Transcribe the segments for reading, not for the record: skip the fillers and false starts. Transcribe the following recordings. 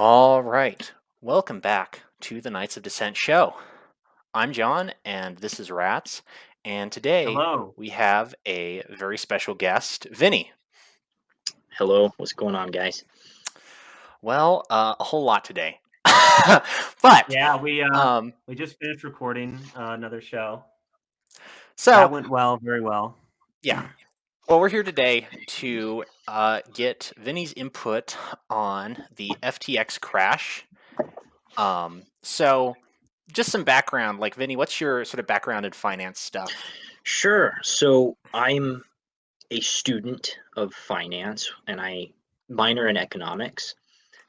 All right. Welcome back to the Knights of Dissent show. I'm John, and this is Rats. And today Hello. we have a very special guest, Vinny. Hello, what's going on, guys? Well, a whole lot today. but, Yeah, we um, we just finished recording another show. so, That went well, very well. yeah. Well, we're here today to get Vinny's input on the FTX crash. So, just some background. Like, Vinny, what's your sort of background in finance stuff? Sure. So I'm a student of finance and I minor in economics.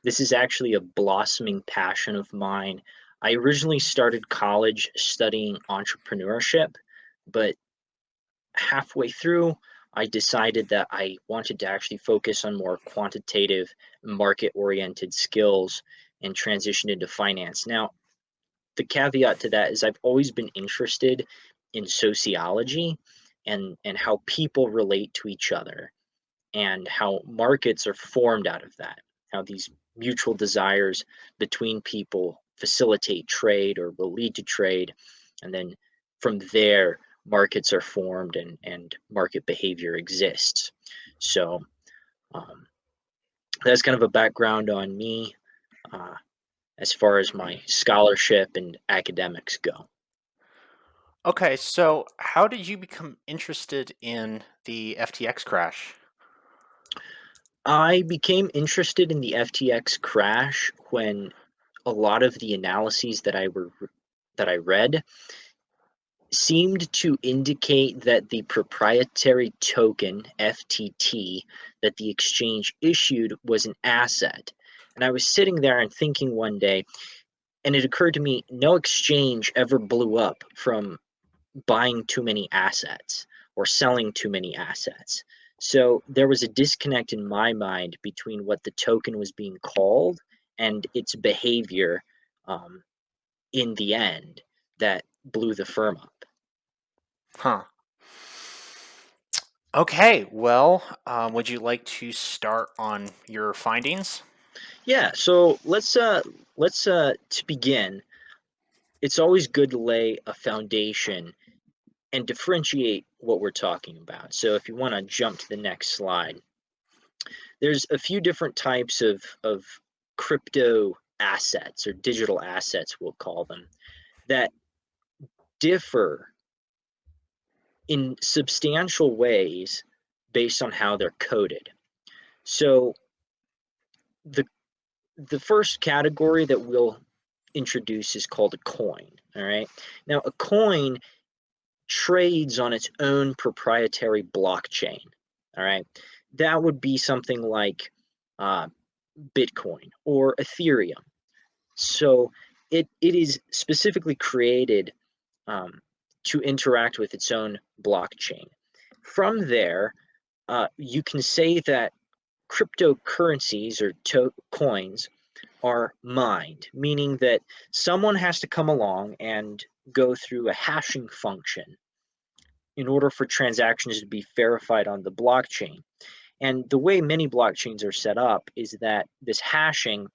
This is actually a blossoming passion of mine. I originally started college studying entrepreneurship, but halfway through, I decided that I wanted to actually focus on more quantitative, market oriented skills and transition into finance. Now, the caveat to that is I've always been interested in sociology and how people relate to each other and how markets are formed out of that, how these mutual desires between people facilitate trade or will lead to trade, and then from there markets are formed and market behavior exists. So um, that's kind of a background on me. Uh, as far as my scholarship and academics go. Okay, so how did you become interested in the FTX crash? I became interested in the FTX crash when a lot of the analyses that I read seemed to indicate that the proprietary token FTT that the exchange issued was an asset. And I was sitting there and thinking one day, and it occurred to me no exchange ever blew up from buying too many assets or selling too many assets. So there was a disconnect in my mind between what the token was being called and its behavior um, in the end that blew the firm up. Huh. Okay, well, would you like to start on your findings? Yeah, so let's to begin, it's always good to lay a foundation and differentiate what we're talking about. So if you want to jump to the next slide, there's a few different types of crypto assets or digital assets we'll call them that differ in substantial ways based on how they're coded. So the the first category that we'll introduce is called a coin. All right. Now a coin trades on its own proprietary blockchain. All right. That would be something like uh, Bitcoin or Ethereum. So it is specifically created um, to interact with its own blockchain. From there, you can say that cryptocurrencies or coins are mined, meaning that someone has to come along and go through a hashing function in order for transactions to be verified on the blockchain. And the way many blockchains are set up is that this hashing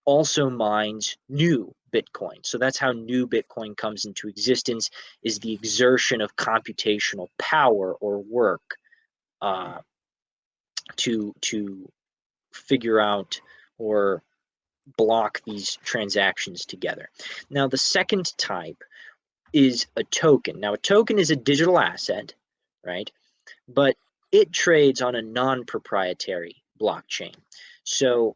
also mines new Bitcoin. So that's how new Bitcoin comes into existence, is the exertion of computational power or work uh, to figure out or block these transactions together. Now, the second type is a token. Now, a token is a digital asset, right? But it trades on a non-proprietary blockchain. So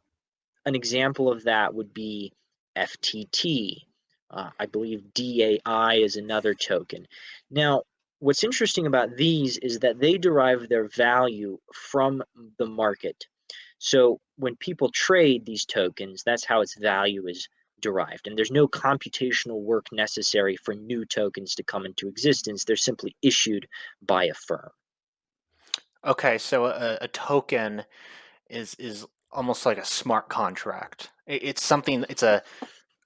an example of that would be FTT. I believe DAI is another token. Now, what's interesting about these is that they derive their value from the market. So when people trade these tokens, that's how its value is derived. And there's no computational work necessary for new tokens to come into existence. They're simply issued by a firm. Okay, so a token is almost like a smart contract. It's something. It's a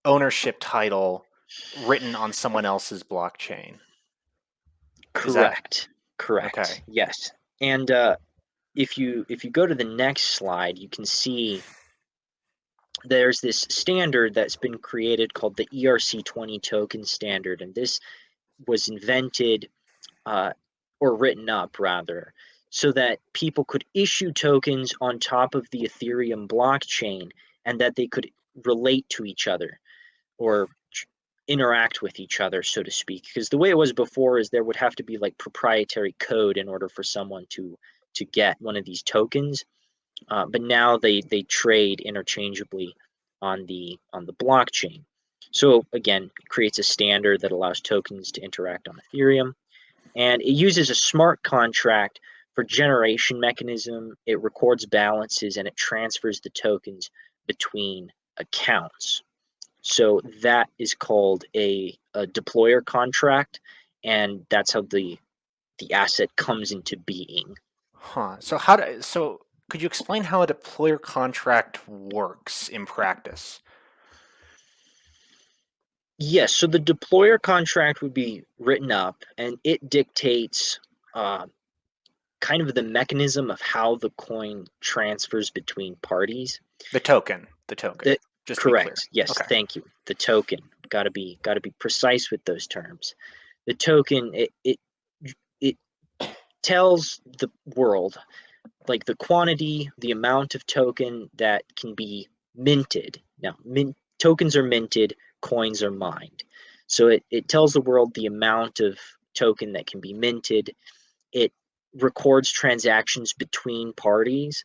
ownership title written on someone else's blockchain. Is that Correct. Correct. okay? Yes. And if you go to the next slide, you can see there's this standard that's been created called the ERC20 token standard, and this was invented or written up rather, so that people could issue tokens on top of the Ethereum blockchain and that they could relate to each other or interact with each other, so to speak. Because the way it was before is there would have to be like proprietary code in order for someone to get one of these tokens. But now they trade interchangeably on the blockchain. So again, it creates a standard that allows tokens to interact on Ethereum, and it uses a smart contract for generation mechanism. It records balances and it transfers the tokens between accounts. So that is called a deployer contract, and that's how the asset comes into being. Huh. So could you explain how a deployer contract works in practice? Yes, so the deployer contract would be written up, and it dictates uh, kind of the mechanism of how the coin transfers between parties. The token. The token. That Just to be clear. correct. Yes, Okay. thank you. The token. Got to be precise with those terms. The token it tells the world like the quantity, the amount of token that can be minted. Now, tokens are minted, coins are mined. So it tells the world the amount of token that can be minted. It records transactions between parties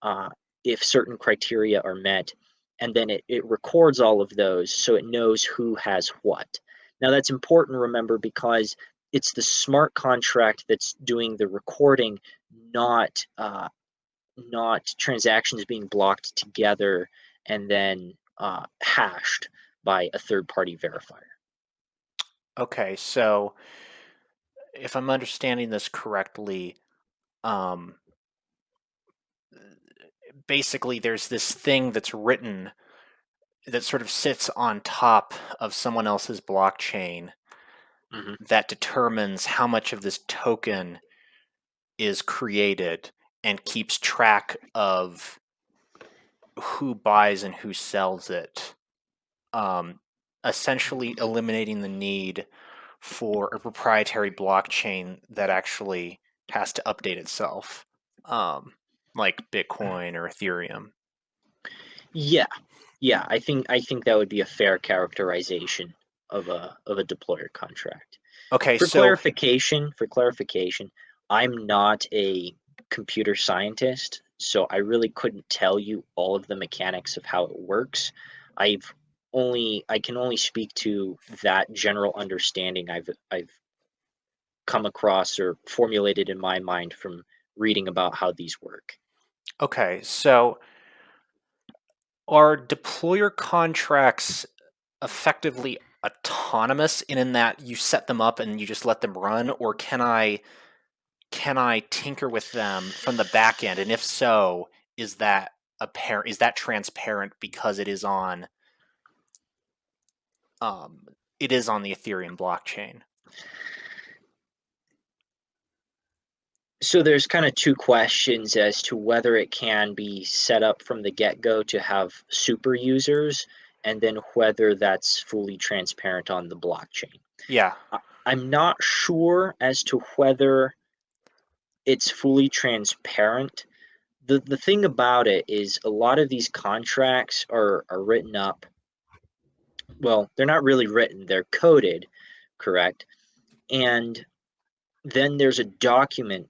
uh, if certain criteria are met, and then it records all of those so it knows who has what. Now, that's important to remember because it's the smart contract that's doing the recording, not transactions being blocked together and then hashed by a third party verifier. Okay. So if I'm understanding this correctly, um, basically there's this thing that's written that sort of sits on top of someone else's blockchain Hmm. that determines how much of this token is created and keeps track of who buys and who sells it, um, essentially eliminating the need for a proprietary blockchain that actually has to update itself, like Bitcoin or Ethereum. Yeah, yeah, I think that would be a fair characterization of a deployer contract. Okay, For so clarification, I'm not a computer scientist, so I really couldn't tell you all of the mechanics of how it works. I can only speak to that general understanding I've come across or formulated in my mind from reading about how these work. okay, so are deployer contracts effectively autonomous in that you set them up and you just let them run, or can I tinker with them from the back end? And if so, is that apparent? Is that transparent because um, it is on the Ethereum blockchain? So there's kind of two questions as to whether it can be set up from the get-go to have super users, and then whether that's fully transparent on the blockchain. Yeah. I'm not sure as to whether it's fully transparent. The thing about it is a lot of these contracts are written up. Well, they're not really written, they're coded, correct? And then there's a document,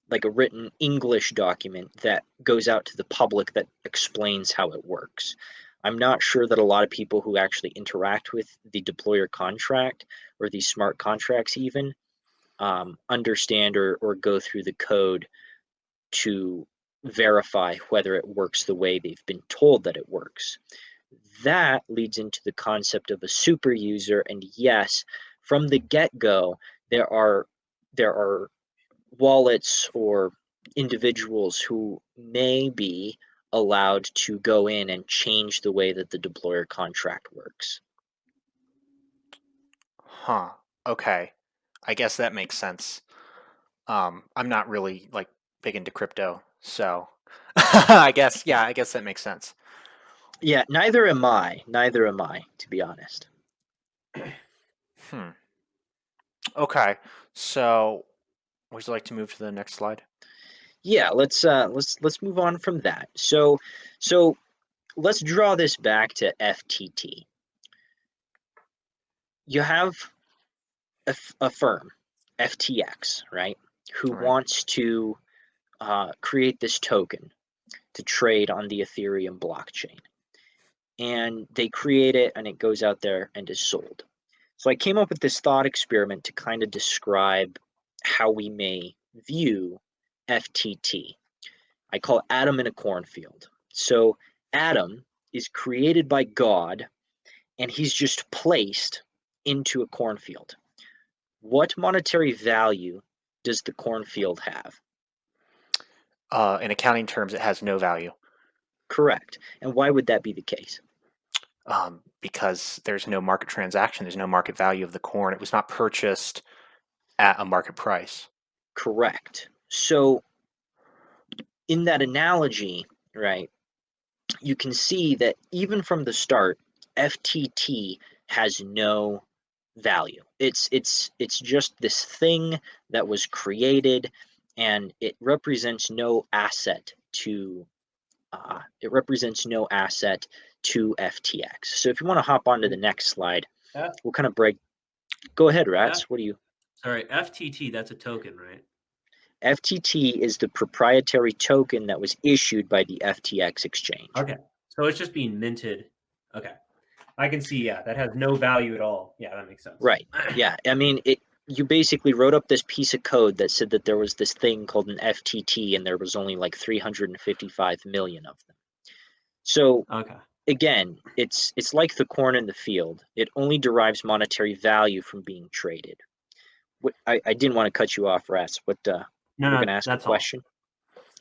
like a written English document that goes out to the public that explains how it works. I'm not sure that a lot of people who actually interact with the deployer contract or these smart contracts even understand or go through the code to verify whether it works the way they've been told that it works. That leads into the concept of a super user, and yes, from the get-go, there are there are wallets or individuals who may be allowed to go in and change the way that the deployer contract works. Huh. Okay. I guess that makes sense. I'm not really like big into crypto, so I guess that makes sense. Yeah, neither am I. Neither am I, to be honest. Hmm. Okay. So, would you like to move to the next slide? Yeah, let's move on from that. So let's draw this back to FTT. You have a firm, FTX, right, who All right. wants to create this token to trade on the Ethereum blockchain. And they create it and it goes out there and is sold. So I came up with this thought experiment to kind of describe how we may view FTT. I call Adam in a cornfield. So Adam is created by God and he's just placed into a cornfield. What monetary value does the cornfield have? In accounting terms, it has no value Correct. And why would that be the case? because there's no market transaction. There's no market value of the corn. It was not purchased at a market price. Correct. So in that analogy, right, you can see that even from the start, FTT has no value. It's just this thing that was created, and it represents no asset to FTX. So if you want to hop on to the next slide, F, we'll kind of break. Go ahead, F, Rats. What do you? sorry, FTT, that's a token, right? FTT is the proprietary token that was issued by the FTX exchange. Okay. So it's just being minted. Okay. I can see, yeah, that has no value at all. Yeah, that makes sense. Right. Yeah. I mean, you basically wrote up this piece of code that said that there was this thing called an FTT and there was only like 355 million of them. So Okay. again, it's like the corn in the field. It only derives monetary value from being traded. I didn't want to cut you off, Rats. What No, you're no, going to ask a that's all. question?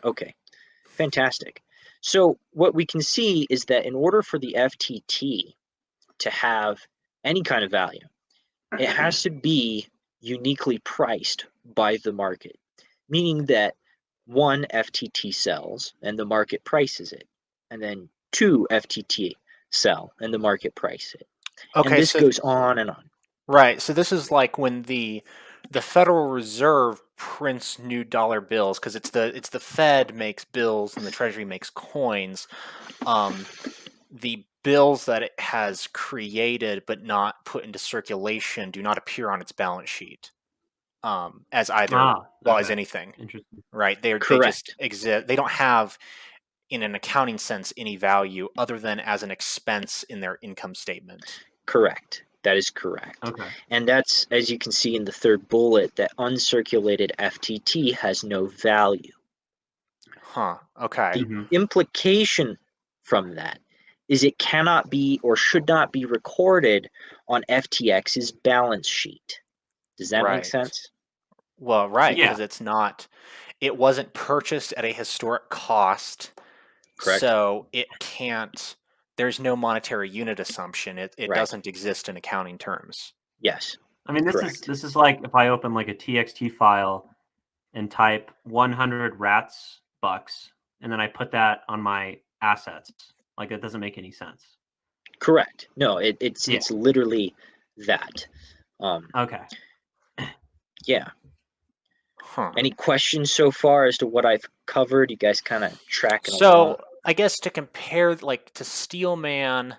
Okay. Fantastic. So what we can see is that in order for the FTT to have any kind of value, it has to be uniquely priced by the market, meaning that one FTT sells and the market prices it, and then two FTT sell and the market price it. And Okay, this so goes on and on. right, so this is like when the Federal Reserve prints new dollar bills because it's the Fed makes bills and the Treasury makes coins. Um, the bills that it has created but not put into circulation do not appear on its balance sheet as either well as Okay. anything. Interesting. Right? They just Correct. exist. They don't have in an accounting sense any value other than as an expense in their income statement. Correct. That is correct. Okay. And that's, as you can see in the third bullet, that uncirculated FTT has no value. Huh. Okay. The Mm-hmm. implication from that is it cannot be or should not be recorded on FTX's balance sheet. Does that make Right. sense? Well, right, Yeah. because it wasn't purchased at a historic cost, Correct? so it can't. There's no monetary unit assumption. It Right. doesn't exist in accounting terms. Yes. I mean, Correct. this is like if I open like a TXT file and type 100 rats bucks, and then I put that on my assets. Like that doesn't make any sense. Correct. No, it's Yeah. it's literally that. Um, Okay. yeah. Huh. Any questions so far as to what I've covered? You guys kind of tracking along? So I guess to compare, like to Steelman,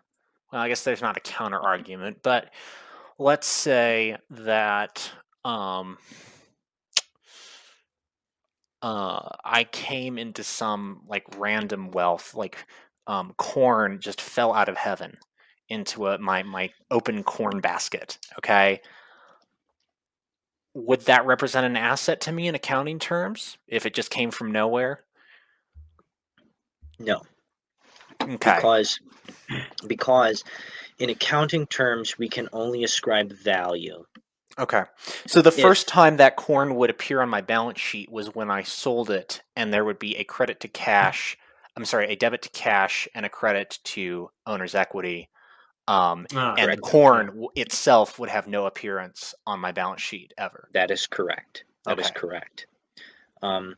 well, I guess there's not a counter argument, but let's say that I came into some like random wealth, like corn just fell out of heaven into my open corn basket. Okay, would that represent an asset to me in accounting terms if it just came from nowhere? No, Okay. because because in accounting terms we can only ascribe value. Okay. So the first If time that corn would appear on my balance sheet was when I sold it, and there would be a credit to cash. I'm sorry, a debit to cash and a credit to owner's equity. And the correct, Okay. corn Yeah. itself would have no appearance on my balance sheet ever. that is correct. That is Okay. correct. Um,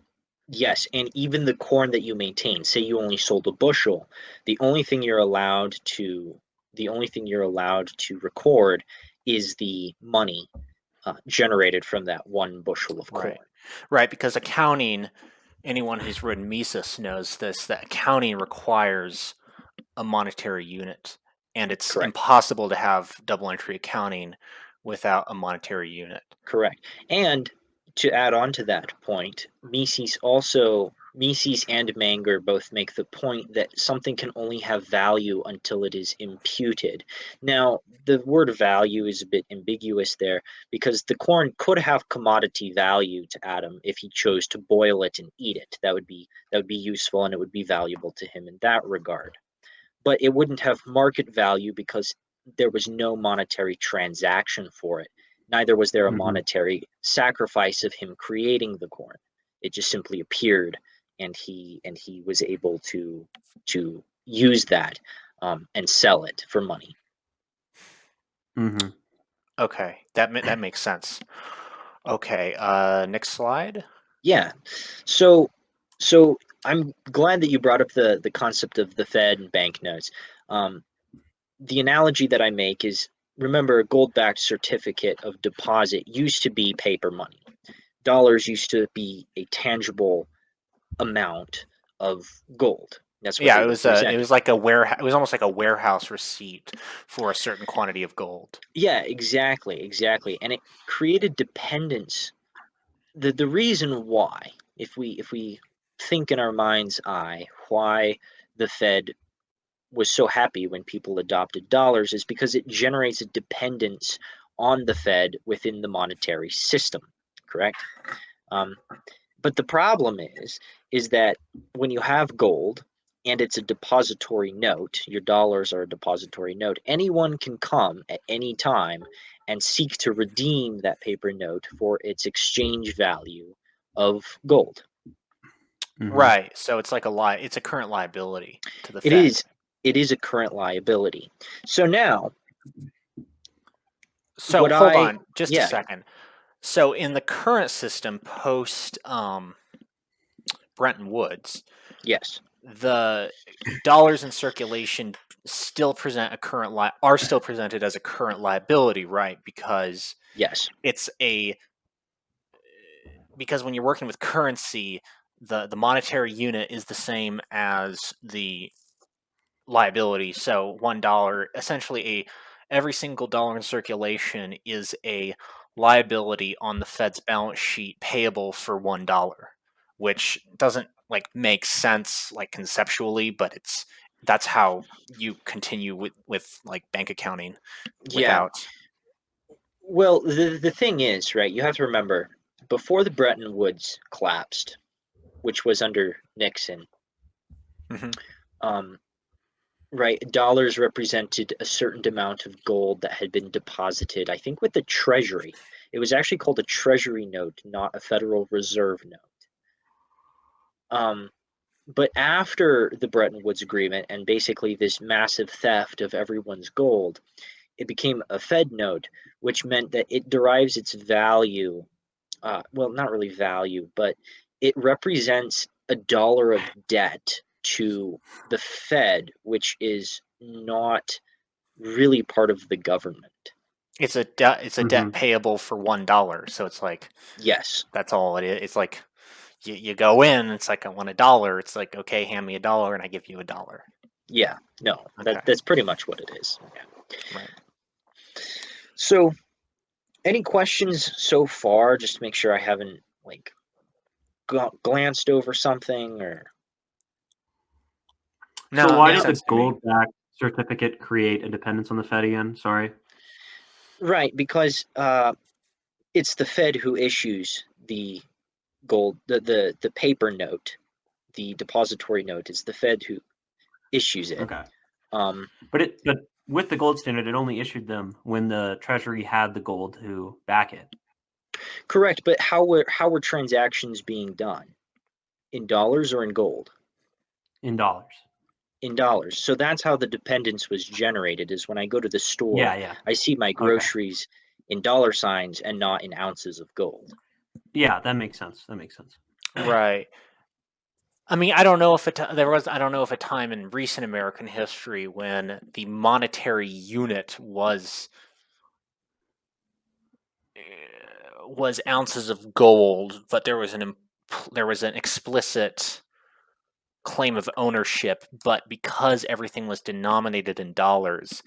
Yes, and even the corn that you maintain, say you only sold a bushel, the only thing you're allowed to record is the money generated from that one bushel of Right. corn. Right, because accounting, anyone who's written Mises knows this, that accounting requires a monetary unit, and it's Correct. impossible to have double entry accounting without a monetary unit. Correct. And to add on to that point, Mises and Manger both make the point that something can only have value until it is imputed. Now, the word value is a bit ambiguous there because the corn could have commodity value to Adam if he chose to boil it and eat it. That would be useful and it would be valuable to him in that regard. But it wouldn't have market value because there was no monetary transaction for it. Neither was there a Mhm. monetary sacrifice of him creating the corn. It just simply appeared, and he was able to use that and sell it for money. Mhm. Okay, that makes sense. Okay, next slide. Yeah. So so I'm glad that you brought up the concept of the Fed and banknotes. Um, the analogy that I make is, remember, a gold backed certificate of deposit used to be paper money. Dollars used to be a tangible amount of gold. That's what Yeah, they it represented. was like a warehouse. It was almost like a warehouse receipt for a certain quantity of gold. Yeah, exactly, exactly. And it created dependence. The reason why, if we think in our mind's eye, why the Fed was so happy when people adopted dollars is because it generates a dependence on the Fed within the monetary system, correct? Um, but the problem is that when you have gold and it's a depository note, your dollars are a depository note, anyone can come at any time and seek to redeem that paper note for its exchange value of gold. Mhm. Right. So it's like it's a current liability to the It Fed. is it is a current liability. So now So what hold I on just a yeah, second. So in the current system post Bretton Woods, yes. the dollars in circulation still present a current are still presented as a current liability, right? Yes. It's a because when you're working with currency, the monetary unit is the same as the liability. So $1, essentially, a every single dollar in circulation is a liability on the Fed's balance sheet payable for $1, which doesn't like make sense like conceptually, but that's how you continue with like bank accounting Yeah. without. Well, the thing is, right, you have to remember, before the Bretton Woods collapsed, which was under Nixon, Mhm. um, right, dollars represented a certain amount of gold that had been deposited, I think, with the Treasury. It was actually called a Treasury note, not a Federal Reserve note. Um, but after the Bretton Woods Agreement and basically this massive theft of everyone's gold, it became a Fed note, which meant that it derives its value, well, not really value, but it represents a dollar of debt to the Fed, which is not really part of the government. It's a debt Mhm. payable for $1. So it's like Yes. that's all it is. It's like you go in, it's like I want $1. It's like okay, hand me $1 and I give you $1. Yeah. No, Okay, that's pretty much what it is. Yeah. right. So, any questions so far? Just to make sure I haven't like glanced over something or So No, it why makes now. did the sense to me. gold-backed certificate create a dependence on the Fed again? Sorry. Right, because it's the Fed who issues the gold, the paper note, the depository note. It's the Fed who issues it. Okay. Um, But with the gold standard, it only issued them when the Treasury had the gold to back it correct, but how were transactions being done? In dollars or in gold? in dollars. In dollars. So that's how the dependence was generated. Is when I go to the store, Yeah, yeah. I see my Okay. groceries in dollar signs and not in ounces of gold. Yeah, that makes sense. That makes sense. Right. I mean, I don't know if I don't know if a time in recent American history when the monetary unit was ounces of gold, but there was an explicit claim of ownership, but because everything was denominated in dollars,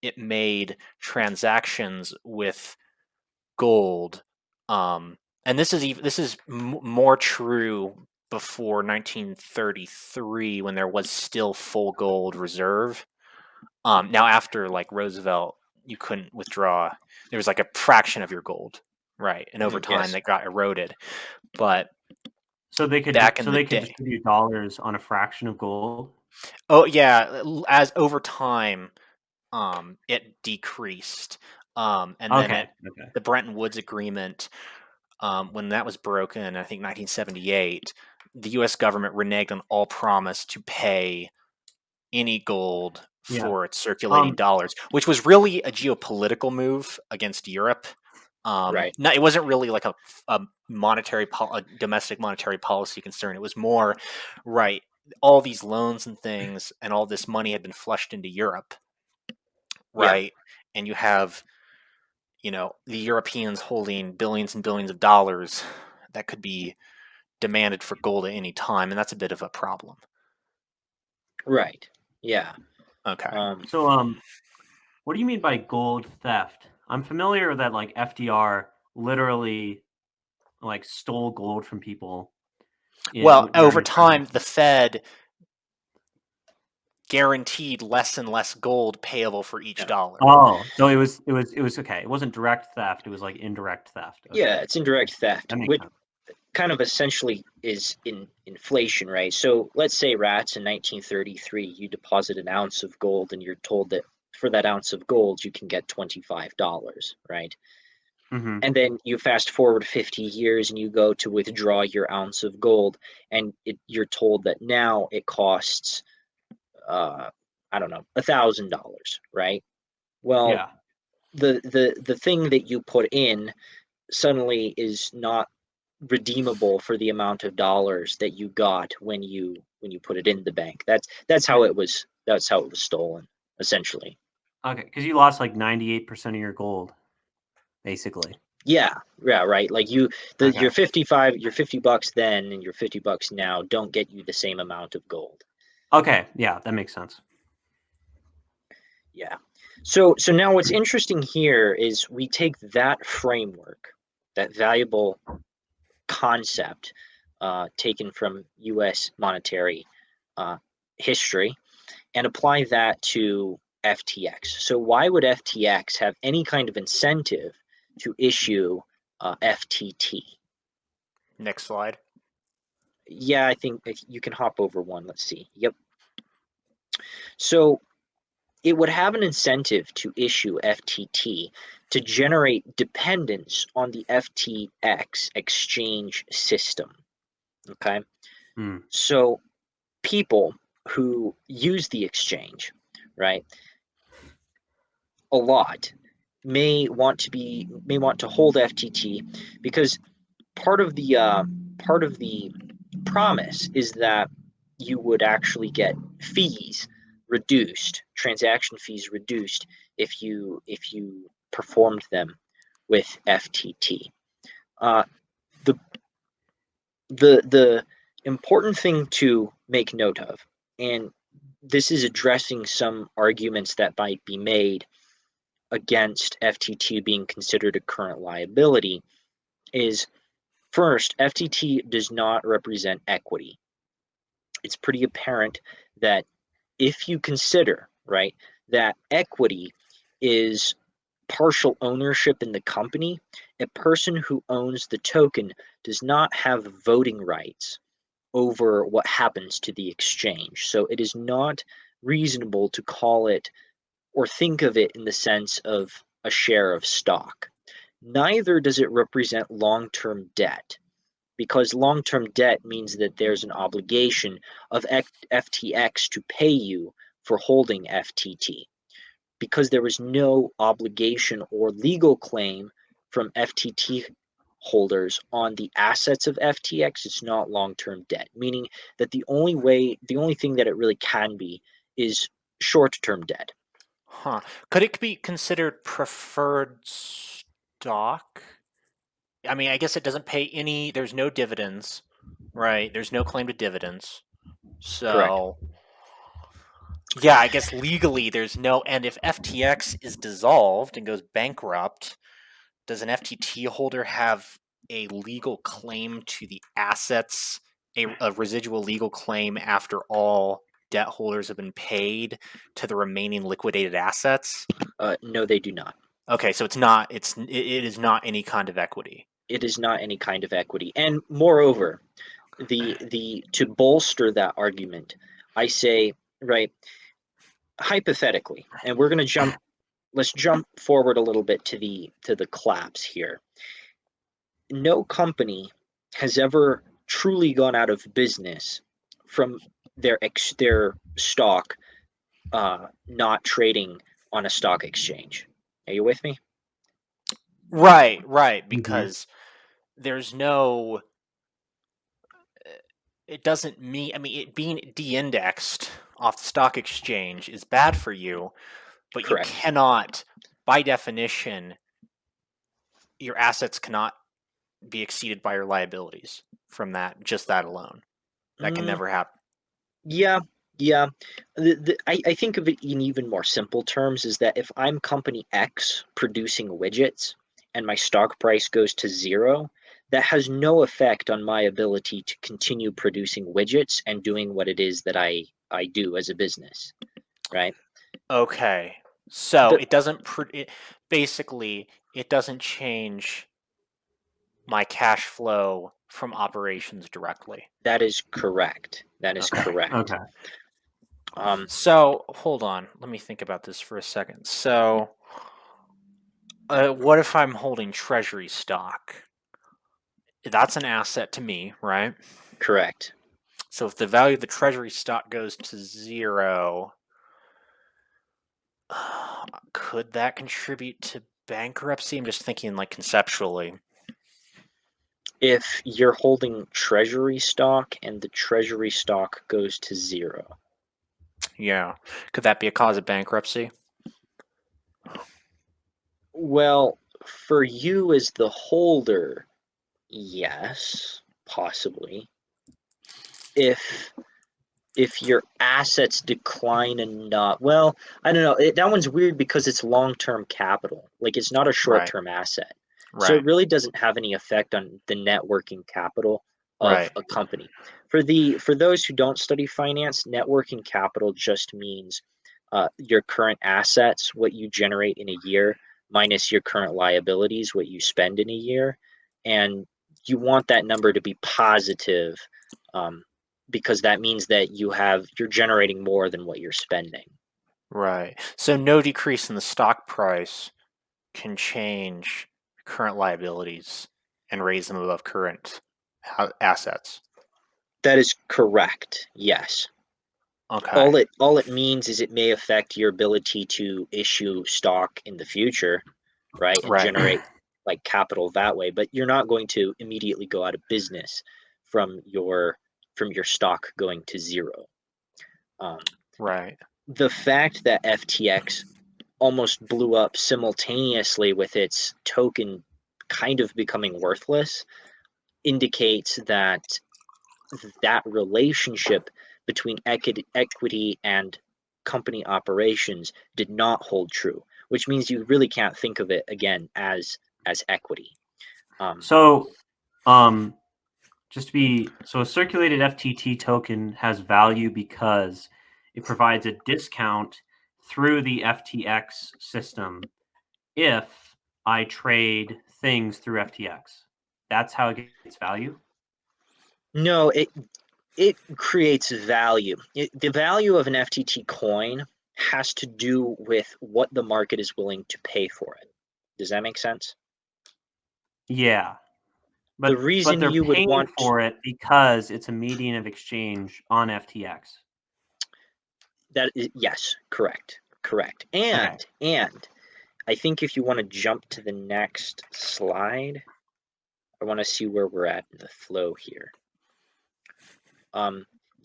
it made transactions with gold. And this is more true before 1933 when there was still full gold reserve. Now after like Roosevelt, you couldn't withdraw. There was like a fraction of your gold, right? And over time Yes. that got eroded. But So they could back in the day, distribute dollars on a fraction of gold. oh yeah, as over time, it decreased. And then Okay. Okay. the Bretton Woods Agreement, when that was broken, I think 1978, the U.S. government reneged on all promise to pay any gold Yeah. for its circulating dollars, which was really a geopolitical move against Europe. Right. No, it wasn't really like a domestic monetary policy concern. It was more, right, all these loans and things and all this money had been flushed into Europe, Yeah. right? And you have, the Europeans holding billions and billions of dollars that could be demanded for gold at any time, and that's a bit of a problem. Right. Yeah. Okay. So what do you mean by gold theft? I'm familiar that like FDR literally like stole gold from people Well, during over his time. time, the Fed guaranteed less and less gold payable for each Yeah. dollar. Oh, so it was okay. It wasn't direct theft. It was like indirect theft. Okay, Yeah, it's indirect theft, that makes which sense. kind of essentially is in inflation, right? So let's say rats in 1933, you deposit an ounce of gold and you're told that for that ounce of gold you can get $25, right? Hmm. And then you fast forward 50 years and you go to withdraw your ounce of gold and you're told that now it costs I don't know, $1,000, right? Well, Yeah. the thing that you put in suddenly is not redeemable for the amount of dollars that you got when you put it in the bank. That's how it was stolen, essentially. Okay, because you lost like 98% of your gold, basically. Yeah, yeah, right. Like Okay. your 50 bucks then and your 50 bucks now don't get you the same amount of gold. Okay. Yeah, that makes sense. Yeah. So now what's interesting here is we take that framework, that valuable concept taken from U.S. monetary uh, history, and apply that to FTX. So why would FTX have any kind of incentive to issue FTT? Next slide. Yeah, I think if you can hop over one. Let's see. Yep. So it would have an incentive to issue FTT to generate dependence on the FTX exchange system. Okay. Hmm. So people who use the exchange, right, a lot may want to hold FTT because part of the promise is that you would actually get fees reduced, transaction fees reduced if you performed them with FTT. Uh, the the important thing to make note of, and this is addressing some arguments that might be made against FTT being considered a current liability, is first, FTT does not represent equity. It's pretty apparent that if you consider, right, that equity is partial ownership in the company, a person who owns the token does not have voting rights over what happens to the exchange. So it is not reasonable to call it or think of it in the sense of a share of stock. Neither does it represent long term debt, because long term debt means that there's an obligation of FTX to pay you for holding FTT. Because there was no obligation or legal claim from FTT holders on the assets of FTX, it's not long-term debt, meaning that the only thing that it really can be is short-term debt. Huh. Could it be considered preferred stock? I mean, I guess it doesn't pay any. There's no dividends, right? There's no claim to dividends. Correct. So, yeah, I guess legally there's no. And if FTX is dissolved and goes bankrupt, does an FTT holder have a legal claim to the assets, a residual legal claim after all debt holders have been paid to the remaining liquidated assets? No, they do not. Okay, so it's not. It is not any kind of equity. It is not any kind of equity. And moreover, the to bolster that argument, I say, right, hypothetically, and we're going to let's jump forward a little bit to the collapse here. No company has ever truly gone out of business from their stock not trading on a stock exchange. Are you with me? Right, Mm-hmm. because there's no. It doesn't mean. I mean, it being de-indexed off the stock exchange is bad for you, but you Correct. cannot, by definition, your assets cannot be exceeded by your liabilities from just that alone. That can never happen. Yeah. I think of it in even more simple terms is that if I'm company X producing widgets and my stock price goes to zero, that has no effect on my ability to continue producing widgets and doing what it is that I do as a business, right? Okay, so The, it doesn't. Basically, it doesn't change my cash flow from operations directly. that is correct. That is Okay. correct. Okay. So hold on, let me think about this for a second. So, what if I'm holding treasury stock? That's an asset to me, right? Correct. So if the value of the treasury stock goes to zero, could that contribute to bankruptcy? I'm just thinking like conceptually. If you're holding treasury stock and the treasury stock goes to zero. Yeah. Could that be a cause of bankruptcy? Well, for you as the holder, yes, possibly. If your assets decline enough, well, I don't know. That one's weird because it's long-term capital. Like it's not a Right. short-term asset. So Right. it really doesn't have any effect on the net working capital of Right. a company. For those who don't study finance, net working capital just means your current assets, what you generate in a year, minus your current liabilities, what you spend in a year, and you want that number to be positive, because that means that you're generating more than what you're spending. Right. So no decrease in the stock price can change current liabilities and raise them above current assets. That is correct. Yes. Okay. All it means is it may affect your ability to issue stock in the future, right? And Right. generate like capital that way, but you're not going to immediately go out of business from your stock going to zero. Right. The fact that FTX almost blew up simultaneously with its token kind of becoming worthless indicates that relationship between equity and company operations did not hold true, which means you really can't think of it again as equity. So, just to be so, a circulated FTT token has value because it provides a discount through the FTX system if I trade things through FTX. That's how it gets value. No, it creates value. The value of an FTT coin has to do with what the market is willing to pay for it. Does that make sense? Yeah, The but reason they're you would paying want for it because it's a medium of exchange on FTX. that is, yes, correct. Okay. And I think if you want to jump to the next slide, I want to see where we're at in the flow here.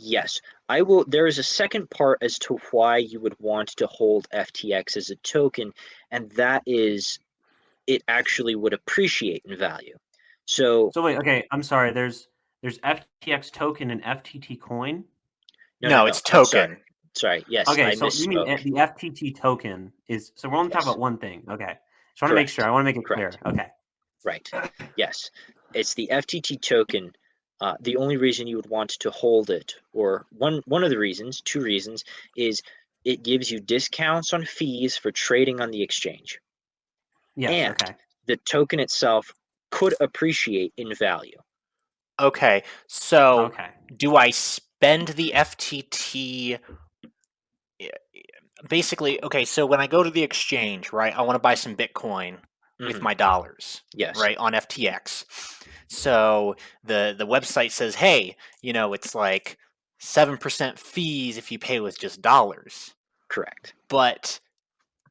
Yes, I will. There is a second part as to why you would want to hold FTX as a token, and that is it actually would appreciate in value. So So wait, okay, I'm sorry. There's FTX token and FTT coin. No, no. it's I'm sorry. token. Sorry. Yes, Okay, I so you mean misspoke. the FTT token is so we're only talking Yes, about one thing. Okay. Just want to make sure. correct. I want to make it clear. Correct. Okay. Right. Yes, it's the FTT token. The only reason you would want to hold it, or one of the reasons, two reasons, is it gives you discounts on fees for trading on the exchange, Yes, and okay. the token itself could appreciate in value. Okay, so Okay. do I spend the FTT? Basically, okay, so when I go to the exchange, right, I want to buy some Bitcoin with Hmm. my dollars, Yes, right, on FTX. So the website says, hey, it's like 7% fees if you pay with just dollars. correct. But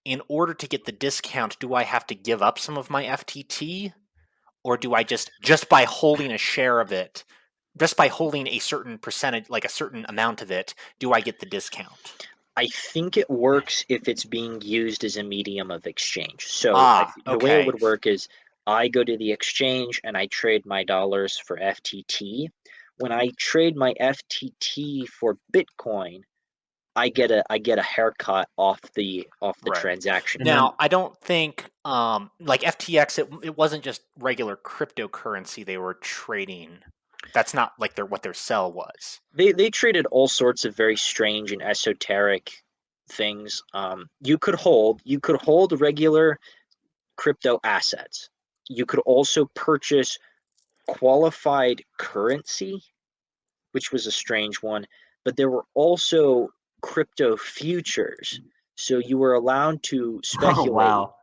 in order to get the discount, do I have to give up some of my FTT? Or do I just by holding a share of it, just by holding a certain percentage, like a certain amount of it, do I get the discount? I think it works if it's being used as a medium of exchange. So Ah, the way it okay. would work is I go to the exchange and I trade my dollars for FTT. When I trade my FTT for Bitcoin, I get a haircut off the Right. transaction And fee. then Now, I don't think like FTX, it wasn't just regular cryptocurrency they were trading. That's not like what their sell was. They traded all sorts of very strange and esoteric things. You could hold regular crypto assets. You could also purchase qualified currency, which was a strange one, but there were also crypto futures. So you were allowed to oh speculate wow.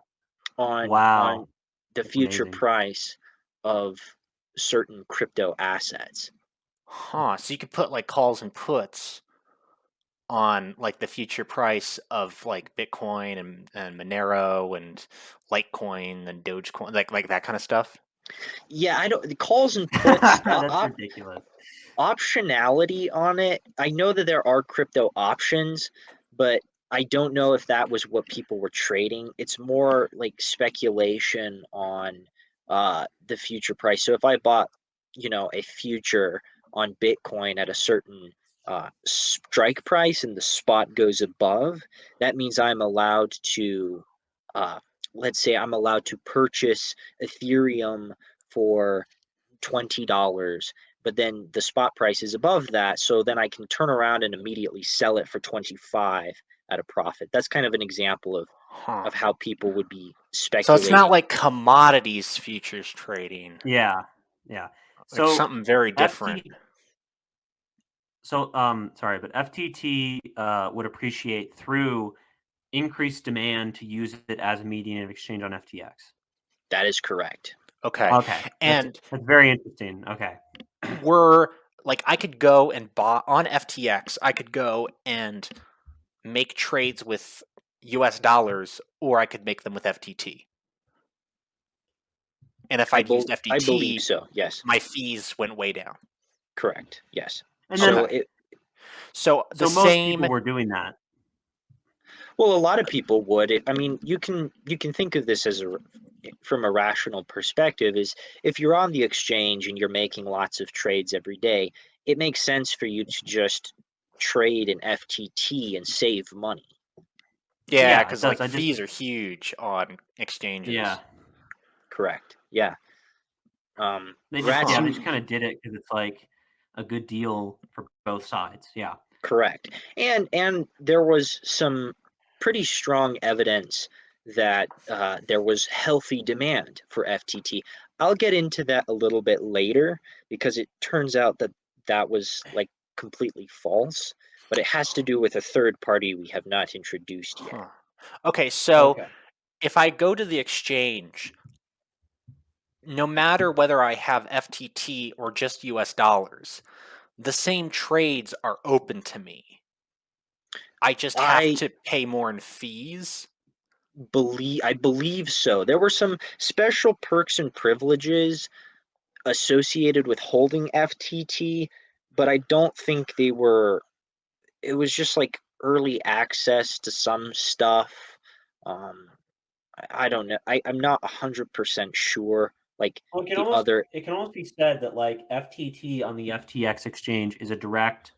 on Wow. the That's future amazing. price of certain crypto assets. Huh. So you could put like calls and puts on like the future price of like Bitcoin and Monero and Litecoin and Dogecoin, like that kind of stuff. Yeah, I don't the calls and puts That's ridiculous. optionality on it. I know that there are crypto options, but I don't know if that was what people were trading. It's more like speculation on the future price. So if I bought, a future on Bitcoin at a certain strike price and the spot goes above, that means I'm allowed to, uh, let's say, I'm allowed to purchase Ethereum for $20, but then the spot price is above that, so then I can turn around and immediately sell it for 25 at a profit. That's kind of an example of Huh. how people would be So it's not speculating. like commodities futures trading. Yeah. Yeah. Like So something very different. FT sorry, but FTT would appreciate through increased demand to use it as a medium of exchange on FTX. That is correct. Okay. Okay. And That's very interesting. Okay. were like I could go and buy on FTX, I could go and make trades with US dollars or I could make them with FTT. And if I'd used I believe FTT, so. Yes, my fees went way down. correct. Yes. And So then Okay. it So the so most people same. were doing that. well, a lot of people would. I mean, you can think of this as from a rational perspective is if you're on the exchange and you're making lots of trades every day, it makes sense for you to just trade in FTT and save money. Yeah, Yeah, it because does. like I just fees are huge on yeah. exchanges. Correct. Yeah. They Huh. just kind of did it because it's like a good deal for both sides. Yeah. Correct. And there was some pretty strong evidence that there was healthy demand for FTT. I'll get into that a little bit later because it turns out that that was like completely false, but it has to do with a third party we have not introduced yet. Huh. Okay, so Okay. if I go to the exchange, no matter whether I have FTT or just US dollars, the same trades are open to me. I just have I to pay more in fees. I believe so. There were some special perks and privileges associated with holding FTT, but I don't think they were. It was just like early access to some stuff. Um, I don't know. I'm not 100% sure. Like Well, the other. it can almost be said that like FTT on the FTX exchange is a direct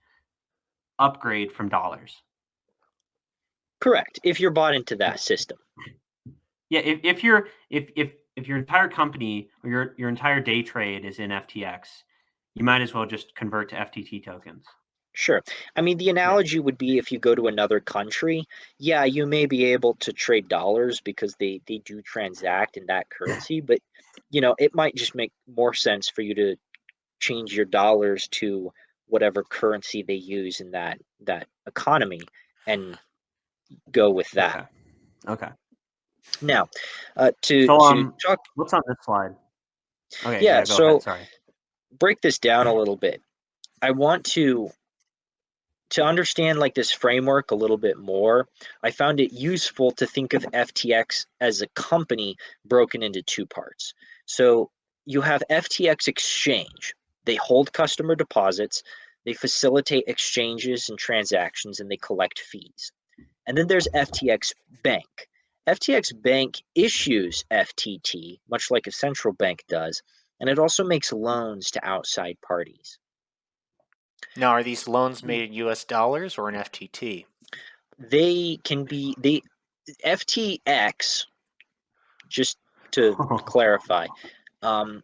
upgrade from dollars. Correct. If you're bought into that system. Yeah, if your entire company or your entire day trade is in FTX, you might as well just convert to FTT tokens. Sure. I mean, the analogy would be if you go to another country, yeah, you may be able to trade dollars because they do transact in that currency, but it might just make more sense for you to change your dollars to whatever currency they use in that economy and go with that. Okay. Okay. Now, to So talk, what's on this slide? Okay, yeah, yeah, go ahead. so Sorry. break this down a little bit. I want to understand like this framework a little bit more. I found it useful to think of FTX as a company broken into two parts. So you have FTX Exchange. They hold customer deposits, they facilitate exchanges and transactions, and they collect fees. And then there's FTX Bank. FTX Bank issues FTT, much like a central bank does, and it also makes loans to outside parties. Now, are these loans made in US dollars or in FTT? They FTX, just to clarify, um,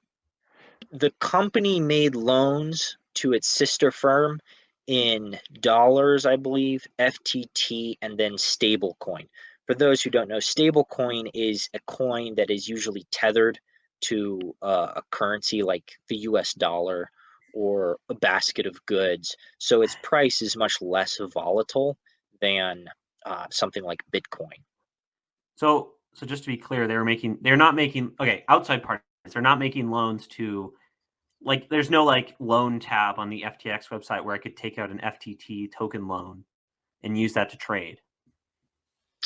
the company made loans to its sister firm in dollars, I believe, FTT, and then stablecoin. For those who don't know, stablecoin is a coin that is usually tethered to a currency like the US dollar or a basket of goods. So its price is much less volatile than something like Bitcoin. So just to be clear, they're not making outside parties. They're not making loans to like there's no like loan tab on the FTX website where I could take out an FTT token loan and use that to trade.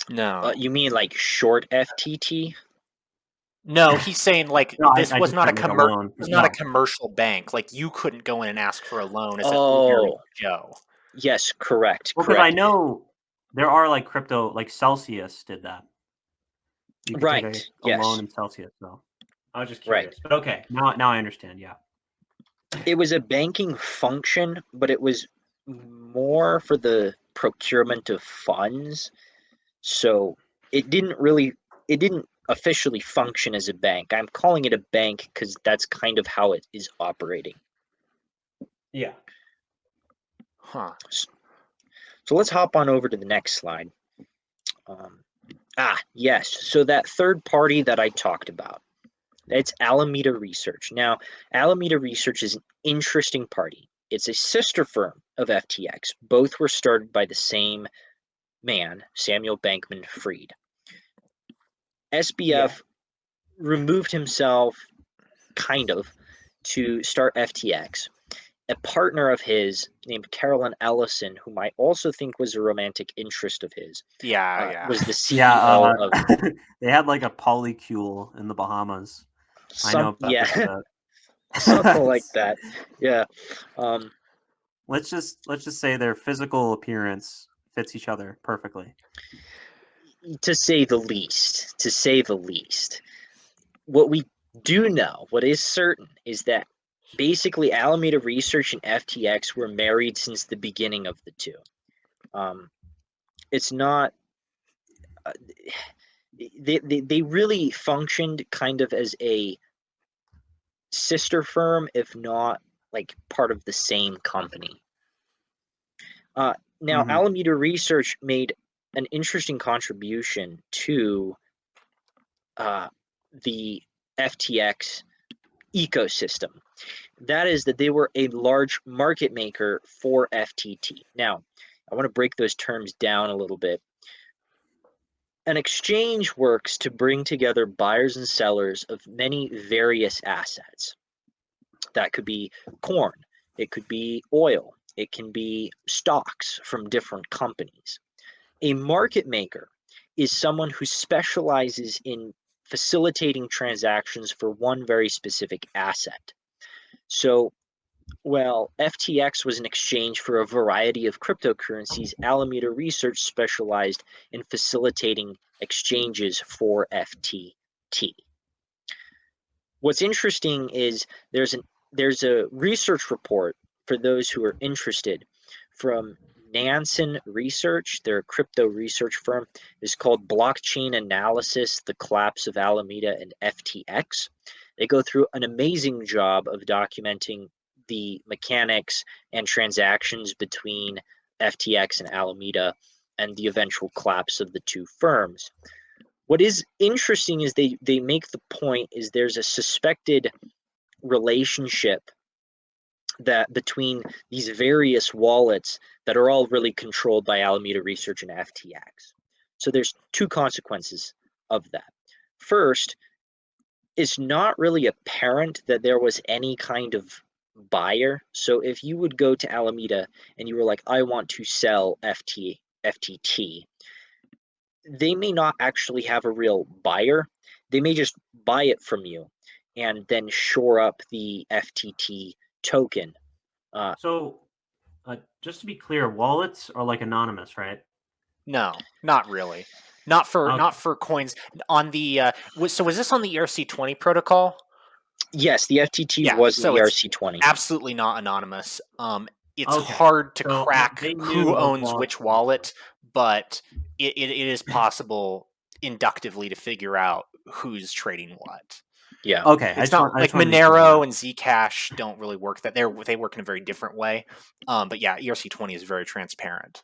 No. You mean like short FTT? No, he's saying like No, this I was just not a meant like a loan. was not a No. commercial bank. Like you couldn't go in and ask for a loan as an ordinary Oh, Joe. yes, correct, Well, because I correct. know there are like crypto, like Celsius did that. You could take Right, a loan yes, in Celsius. So I was just right. curious. But okay, now I understand. Yeah. It was a banking function, but it was more for the procurement of funds. So it didn't officially function as a bank. I'm calling it a bank because that's kind of how it is operating. Yeah. Huh. So let's hop on over to the next slide. Yes. So that third party that I talked about, it's Alameda Research. Now, Alameda Research is an interesting party. It's a sister firm of FTX. Both were started by the same man, Samuel Bankman-Fried. Yeah. SBF removed himself, kind of, to start FTX. A partner of his named Carolyn Ellison, whom I also think was a romantic interest of his, Yeah, yeah. was the Yeah. CEO of They had like a polycule in the Bahamas. I know about yeah, this event. something like that. Yeah. Um, Let's just say their physical appearance fits each other perfectly. to say the least. To say the least. What we do know, what is certain, is that basically Alameda Research and FTX were married since the beginning of the two. It's not. Uh, they really functioned kind of as a sister firm, if not like part of the same company. Now, Hmm. Alameda Research made an interesting contribution to the FTX ecosystem. That is that they were a large market maker for FTT. Now, I want to break those terms down a little bit. An exchange works to bring together buyers and sellers of many various assets. That could be corn, it could be oil, it can be stocks from different companies. A market maker is someone who specializes in facilitating transactions for one very specific asset. So, well, FTX was an exchange for a variety of cryptocurrencies. Alameda Research specialized in facilitating exchanges for FTT. What's interesting is there's a research report for those who are interested from Nansen Research, their crypto research firm, is called Blockchain Analysis: The Collapse of Alameda and FTX. They go through an amazing job of documenting the mechanics and transactions between FTX and Alameda and the eventual collapse of the two firms. What is interesting is they make the point is there's a suspected relationship that between these various wallets that are all really controlled by Alameda Research and FTX. So there's two consequences of that. First, it's not really apparent that there was any kind of buyer. So if you would go to Alameda and you were like, I want to sell FTT, they may not actually have a real buyer. They may just buy it from you and then shore up the FTT token. So, just to be clear, wallets are like anonymous, right? No, not really. Not for Okay. coins on the. So was this on the ERC-20 protocol? Yes, the FTT Yeah, was in so it's ERC-20. absolutely not anonymous. It's Okay. hard to So crack they who knew of owns wallets. which wallet, but it is possible inductively to figure out who's trading what. Yeah. Okay, It's not I like just wanted to be clear on Monero that. and Zcash don't really work that they work in a very different way. But yeah, ERC-20 is very transparent.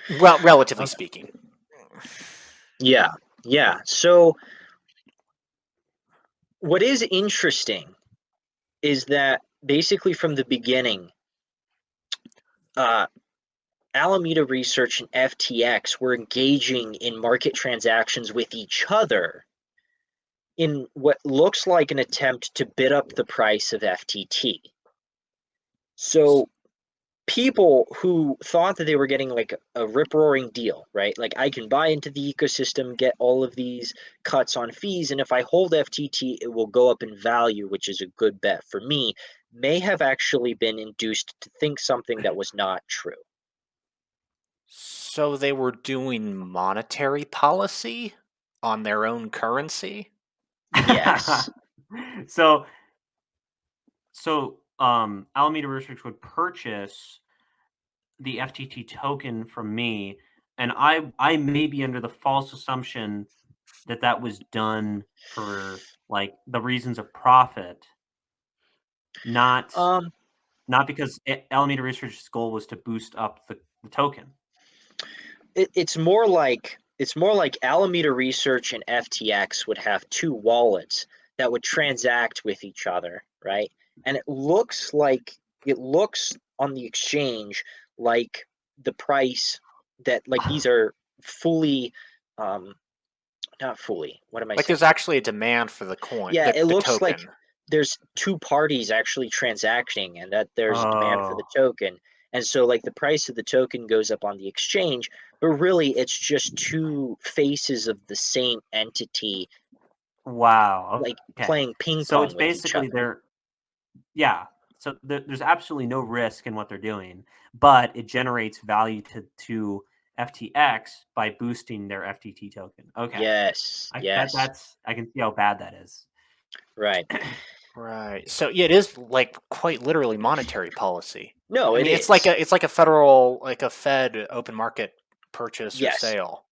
Well, relatively Okay. speaking. Yeah. Yeah. So what is interesting is that basically from the beginning, uh, Alameda Research and FTX were engaging in market transactions with each other in what looks like an attempt to bid up the price of FTT. So people who thought that they were getting like a rip-roaring deal, right? Like I can buy into the ecosystem, get all of these cuts on fees, and if I hold FTT, it will go up in value, which is a good bet for me, may have actually been induced to think something that was not true. So they were doing monetary policy on their own currency? Yes. so Alameda Research would purchase the FTT token from me, and I may be under the false assumption that that was done for like the reasons of profit, not Um, because Alameda Research's goal was to boost up the token. it's more like Alameda Research and FTX would have two wallets that would transact with each other, right? And it looks on the exchange like the price that like these are fully not fully. What am I Like saying? there's actually a demand for the coin, Yeah, it the looks like token. there's two parties actually transacting and that there's a demand for the Oh, token. And so like the price of the token goes up on the exchange, but really it's just two faces of the same entity wow. like Okay. playing ping So pong it's with each basically other. they're yeah. So there's absolutely no risk in what they're doing, but it generates value to FTX by boosting their FTT token. Okay. Yes, yes. I can see how bad that is. Right. Right. So yeah, it is like quite literally monetary policy. No, I it mean, is. it's like a federal, like a Fed open market purchase or Yes. sale,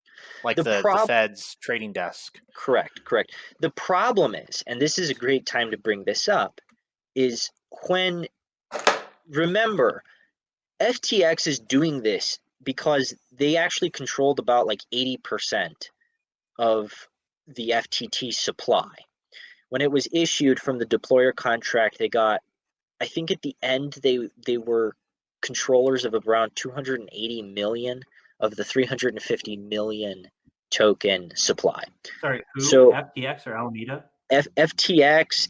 like The the prob Fed's trading desk. Correct, correct. The problem is, and this is a great time to bring this up, is when remember FTX is doing this because they actually controlled about like 80% of the FTT supply. When it was issued from the deployer contract, they got, I think at the end they were controllers of around 280 million of the 350 million token supply. Sorry, who? So FTX or Alameda? FTX,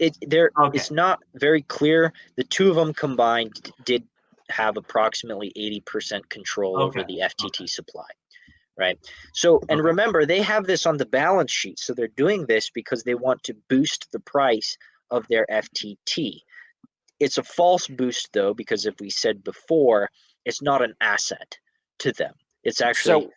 Okay. it's not very clear. The two of them combined did have approximately 80% control over Okay. the Okay. FTT supply, right? So, and Okay. remember, they have this on the balance sheet. So they're doing this because they want to boost the price of their FTT. It's a false boost, though, because, as we said before, it's not an asset to them. It's actually So,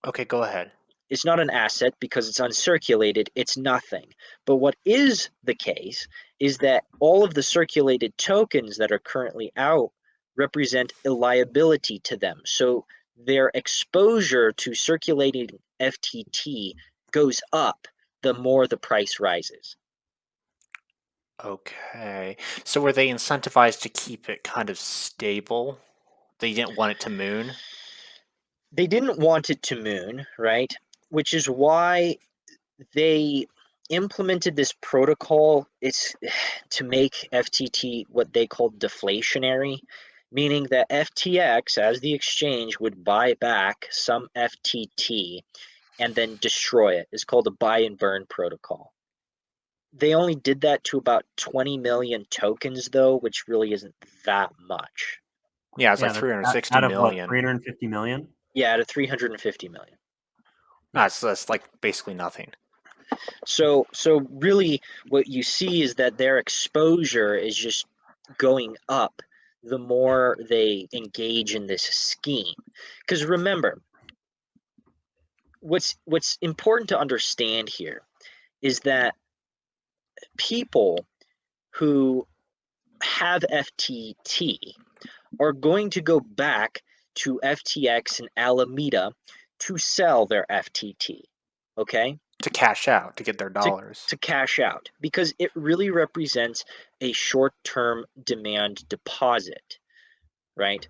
okay, go ahead. it's not an asset because it's uncirculated, it's nothing. But what is the case is that all of the circulated tokens that are currently out represent a liability to them. So their exposure to circulating FTT goes up the more the price rises. Okay. So were they incentivized to keep it kind of stable? They didn't want it to moon? They didn't want it to moon, right? Which is why they implemented this protocol. It's to make FTT what they call deflationary, meaning that FTX, as the exchange, would buy back some FTT and then destroy it. It's called a buy and burn protocol. They only did that to about 20 million tokens, though, which really isn't that much. Yeah, it's like Yeah, that's 360 out of what, million. 350 million? Yeah, out of 350 million. That's like basically nothing. So really what you see is that their exposure is just going up the more they engage in this scheme. Because remember, what's important to understand here is that people who have FTT are going to go back to FTX and Alameda to sell their FTT. Okay? To cash out, to get their to, dollars. to cash out because it really represents a short-term demand deposit, right?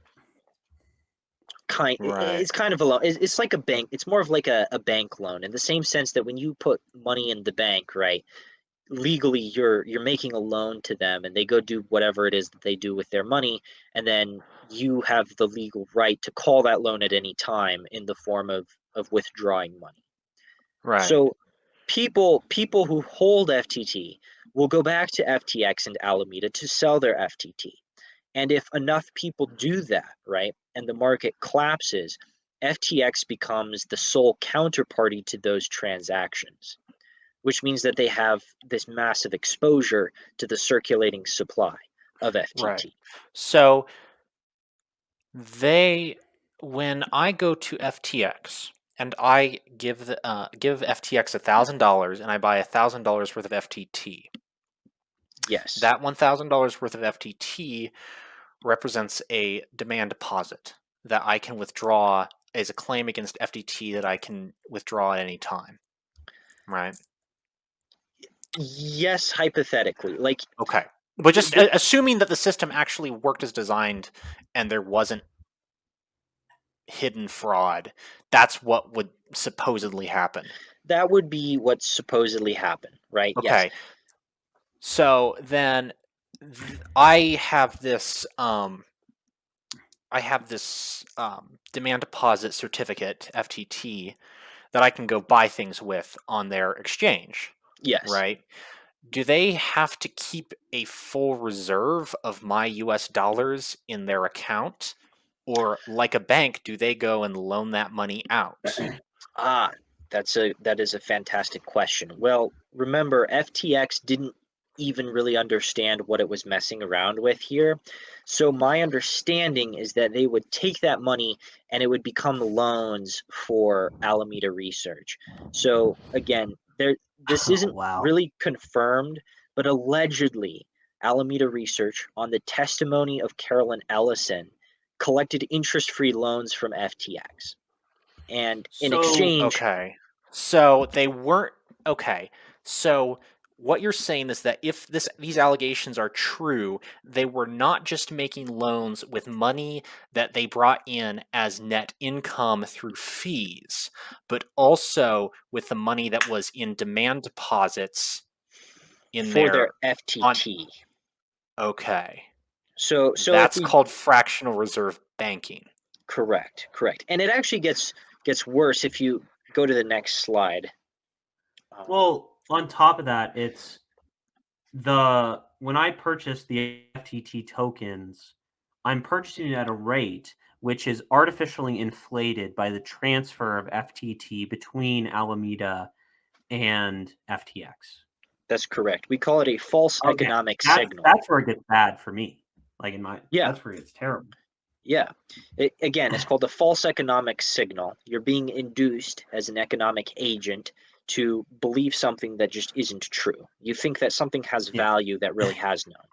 Right. It's kind of a loan. It's like a bank. It's more of like a bank loan in the same sense that when you put money in the bank, right? Legally, you're making a loan to them, and they go do whatever it is that they do with their money, and then you have the legal right to call that loan at any time in the form of withdrawing money. Right. So people who hold FTT will go back to FTX and Alameda to sell their FTT. And if enough people do that, right, and the market collapses, FTX becomes the sole counterparty to those transactions, which means that they have this massive exposure to the circulating supply of Right. FTT. So they when I go to FTX and I give FTX $1,000 and I buy $1,000 worth of FTT, Yes, that $1,000 worth of FTT represents a demand deposit that I can withdraw as a claim against FTT that I can withdraw at any time, right? yes, hypothetically, like Okay. But th- just th- assuming that the system actually worked as designed and there wasn't hidden fraud, that's what would supposedly happen. that would be what supposedly happened, right? Yes, Okay. So then I have this demand deposit certificate FTT that I can go buy things with on their exchange, yes. right? Do they have to keep a full reserve of my US dollars in their account? Or like a bank, do they go and loan that money out? Ah, that is a fantastic question. Well, remember, FTX didn't even really understand what it was messing around with here. So my understanding is that they would take that money and it would become loans for Alameda Research. So again, this Oh, isn't wow. really confirmed, but allegedly Alameda Research, on the testimony of Carolyn Ellison, collected interest-free loans from FTX. And in So, exchange, Okay. So they weren't okay. So what you're saying is that if these allegations are true, they were not just making loans with money that they brought in as net income through fees, but also with the money that was in demand deposits in for their their on FTT. okay. So if That's we called fractional reserve banking. correct, and it actually gets worse if you go to the next slide. Um, well, on top of that, it's when I purchase the FTT tokens, I'm purchasing it at a rate which is artificially inflated by the transfer of FTT between Alameda and FTX. That's correct. We call it a false Okay, economic that's signal. that's where it gets bad for me. Like Yeah. that's where it's terrible. Yeah. Again, it's called the false economic signal. You're being induced as an economic agent to believe something that just isn't true. You think that something has Yeah. value that really has none.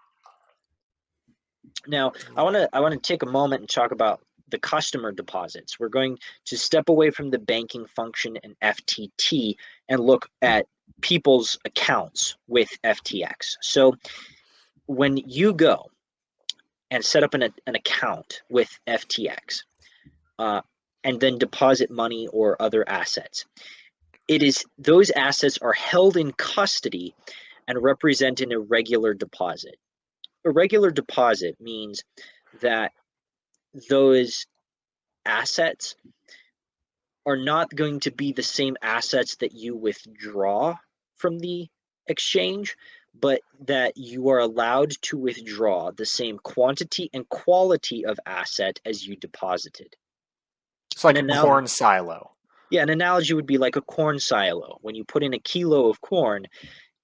Now, I want to take a moment and talk about the customer deposits. We're going to step away from the banking function and FTT and look at people's accounts with FTX. So, when you go and set up an account with FTX, and then deposit money or other assets, those assets are held in custody and represent an irregular deposit. Irregular deposit means that those assets are not going to be the same assets that you withdraw from the exchange, but that you are allowed to withdraw the same quantity and quality of asset as you deposited. It's like a corn silo. Yeah, an analogy would be like a corn silo. When you put in a kilo of corn,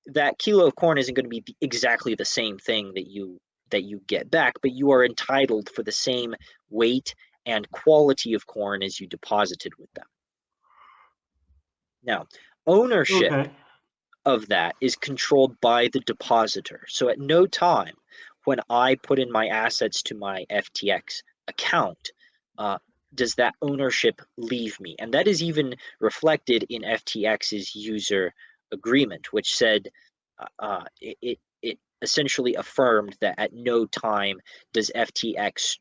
that kilo of corn isn't going to be exactly the same thing that you get back, but you are entitled for the same weight and quality of corn as you deposited with them. Now, ownership Okay. of that is controlled by the depositor. So at no time when I put in my assets to my FTX account does that ownership leave me. And that is even reflected in FTX's user agreement, which said it essentially affirmed that at no time does FTX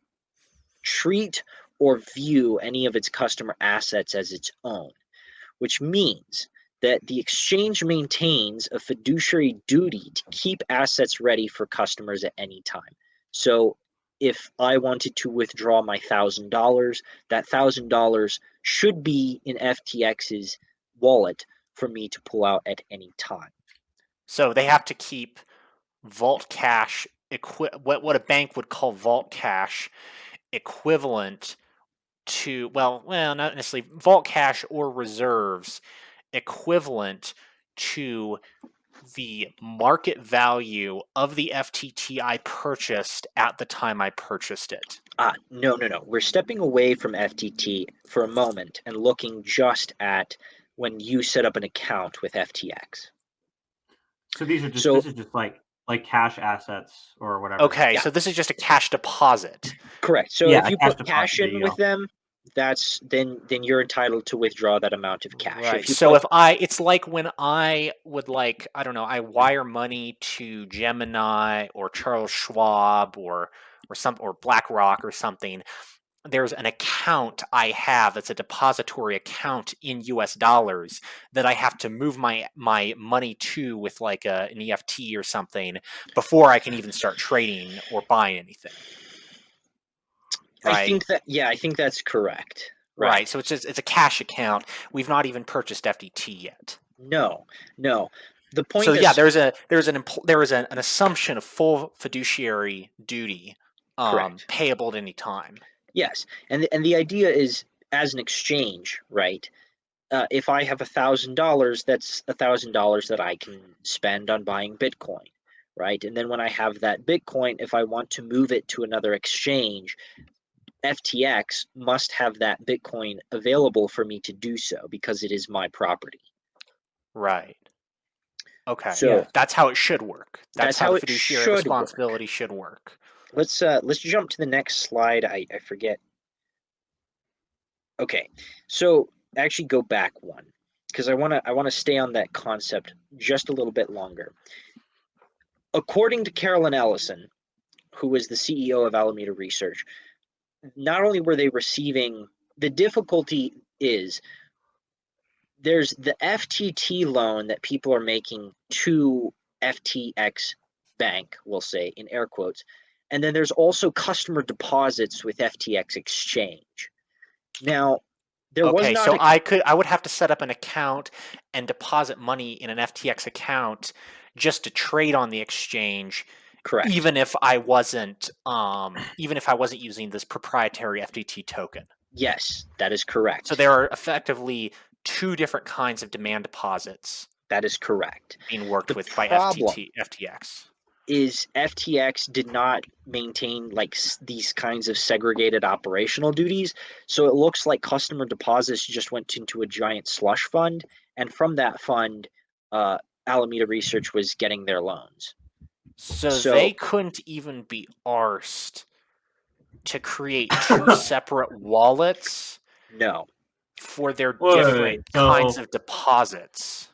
treat or view any of its customer assets as its own, which means that the exchange maintains a fiduciary duty to keep assets ready for customers at any time. So if I wanted to withdraw my $1,000, that $1,000 should be in FTX's wallet for me to pull out at any time. So they have to keep vault cash, what a bank would call vault cash, equivalent to, well, not necessarily vault cash or reserves, equivalent to the market value of the FTT I purchased at the time I purchased it. No. We're stepping away from FTT for a moment and looking just at when you set up an account with FTX. So this is just like cash assets or whatever. Okay, Yeah. so this is just a cash deposit. Correct. So Yeah, if a you cash put deposit, cash there in you with go. them, then you're entitled to withdraw that amount of cash. Right. If you So put, it's like when I would, like, I don't know, I wire money to Gemini or Charles Schwab or BlackRock or something. There's an account I have that's a depository account in US dollars that I have to move my money to with like an EFT or something before I can even start trading or buying anything. Right. I think that's correct. Right. So it's a cash account. We've not even purchased FTT yet. No. The point So yeah, is there is an assumption of full fiduciary duty, correct. payable at any time. Yes, and the idea is as an exchange, right? If I have $1,000, that's $1,000 that I can spend on buying Bitcoin, right? And then when I have that Bitcoin, if I want to move it to another exchange, FTX must have that Bitcoin available for me to do so because it is my property. Right. Okay. So That's how it should work. That's that's how how the it fiduciary should work. responsibility should work. Let's jump to the next slide. I forget. Okay, so actually go back one because I wanna stay on that concept just a little bit longer. According to Carolyn Ellison, who was the CEO of Alameda Research, not only were they receiving, the difficulty is there's the FTT loan that people are making to FTX Bank, we'll say in air quotes, and then there's also customer deposits with FTX Exchange. Now, there was Okay, not so a I would have to set up an account and deposit money in an FTX account just to trade on the exchange, correct. even if I wasn't using this proprietary FTT token. Yes, that is correct. So there are effectively two different kinds of demand deposits. That is correct. being worked The with by problem FTX. is FTX did not maintain like these kinds of segregated operational duties. So it looks like customer deposits just went into a giant slush fund. And from that fund, Alameda Research was getting their loans. So they So couldn't even be arsed to create two separate wallets no. for their Wait, different kinds so of deposits.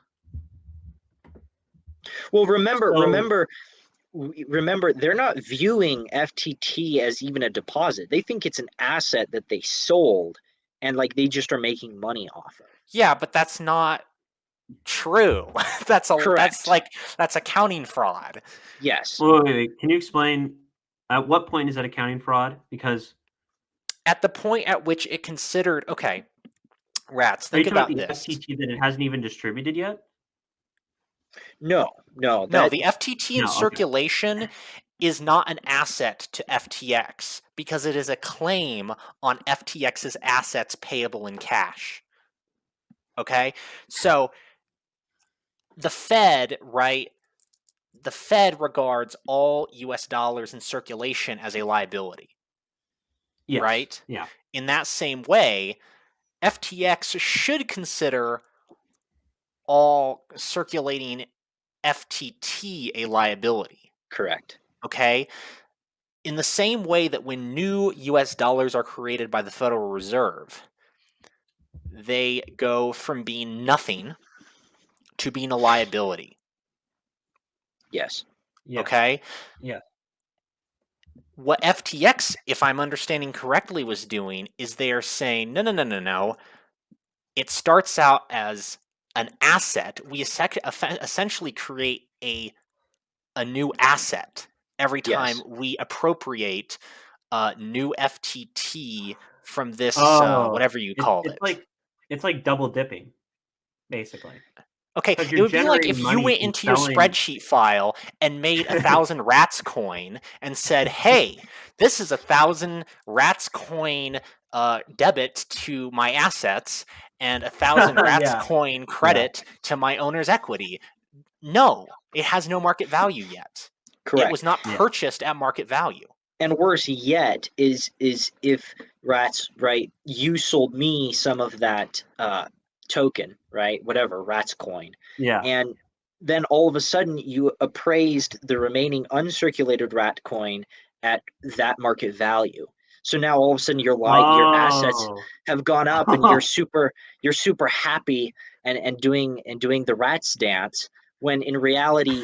Well, remember, so remember, they're not viewing FTT as even a deposit. They think it's an asset that they sold, and like they just are making money off of. Yeah, but that's not true. that's Correct. accounting fraud. Yes. wait. Can you explain at what point is that accounting fraud? Because At the point at which it considered, okay, rats, are you think talking about about the this. FTT that it hasn't even distributed yet? No. No, That the FTT in No. Okay. circulation is not an asset to FTX because it is a claim on FTX's assets payable in cash. Okay? So the Fed, right? The Fed regards all US dollars in circulation as a liability, Yes. right? Yeah. In that same way, FTX should consider all circulating FTT a liability. correct. Okay? In the same way that when new US dollars are created by the Federal Reserve, they go from being nothing to being a liability. Yes. Yes. Okay? Yeah. What FTX, if I'm understanding correctly, was doing is they are saying, no. It starts out as an asset. We essentially create a new asset every time Yes. we appropriate new FTT from this Oh, whatever you called it's it. like double dipping, basically, Okay, because it you're would be like generating if you money went from into your selling. spreadsheet file and made 1,000 rats coin and said, "Hey, this is 1,000 rats coin debit to my assets and 1,000 rats Yeah. coin Yeah. credit to my owner's equity." No, it has no market value yet. It was Correct. not Yeah. purchased at market value. And worse yet is if rats, right, you sold me some of that token, right, whatever, rats coin, Yeah. and then all of a sudden you appraised the remaining uncirculated rat coin at that market value. So now all of a sudden your assets Oh. have gone up and you're super happy and doing the rats dance when in reality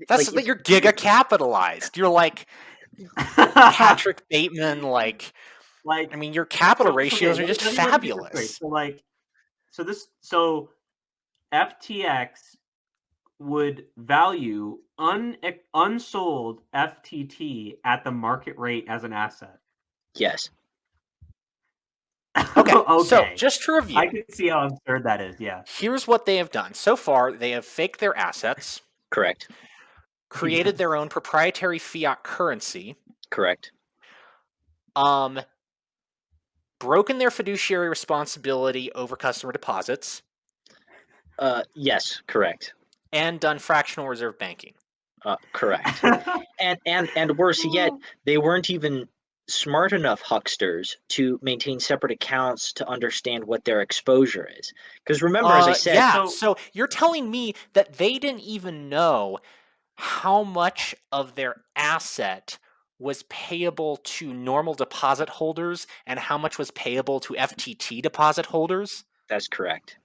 That's like that you're giga capitalized. You're like Patrick Bateman, like, Like, I mean, your capital okay, ratios are just let me get this straight. fabulous. So FTX would value unsold FTT at the market rate as an asset. yes. Okay, so Okay. just to I review, can see how absurd that is. Yeah. here's what they have done. So far, they have faked their assets, Correct. created their own proprietary fiat currency, Correct. broken their fiduciary responsibility over customer deposits, Yes, correct. and done fractional reserve banking. Correct. And worse yet, they weren't even smart enough hucksters to maintain separate accounts to understand what their exposure is. Because remember, as I said, Yeah. So So you're telling me that they didn't even know how much of their asset was payable to normal deposit holders and how much was payable to FTT deposit holders? that's correct.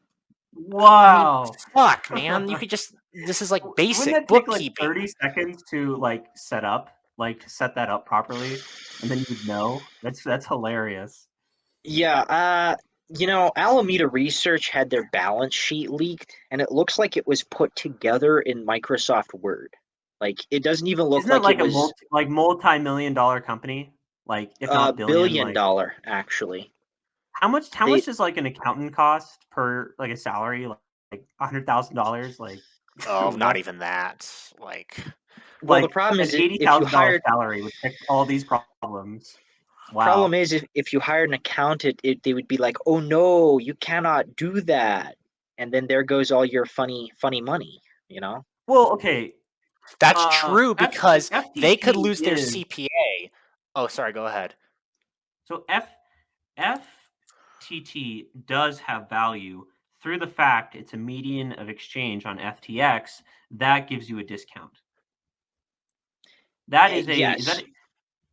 I mean, wow. fuck, man. You could just, this is like Wouldn't basic that take like bookkeeping. 30 seconds to like set up, like to set that up properly, and then you would know? That's hilarious. Yeah, Alameda Research had their balance sheet leaked, and it looks like it was put together in Microsoft Word. Like, it doesn't even look Isn't that like it like a was multi-million-dollar company? Like if a not billion, billion like dollar, actually. how much They does like an accountant cost per like a salary? Like $100,000? Like Oh, not what? even that. Like, Well, the Like problem an is eighty if you thousand dollar hired salary would fix all these problems. problem Wow. is if you hired an accountant, they would be like, "Oh no, you cannot do that." and then there goes all your funny money, Well, okay. That's true because they could FTT lose their is CPA. Oh, sorry, go ahead. so FTT does have value through the fact it's a median of exchange on FTX. That gives you a discount. That is yes.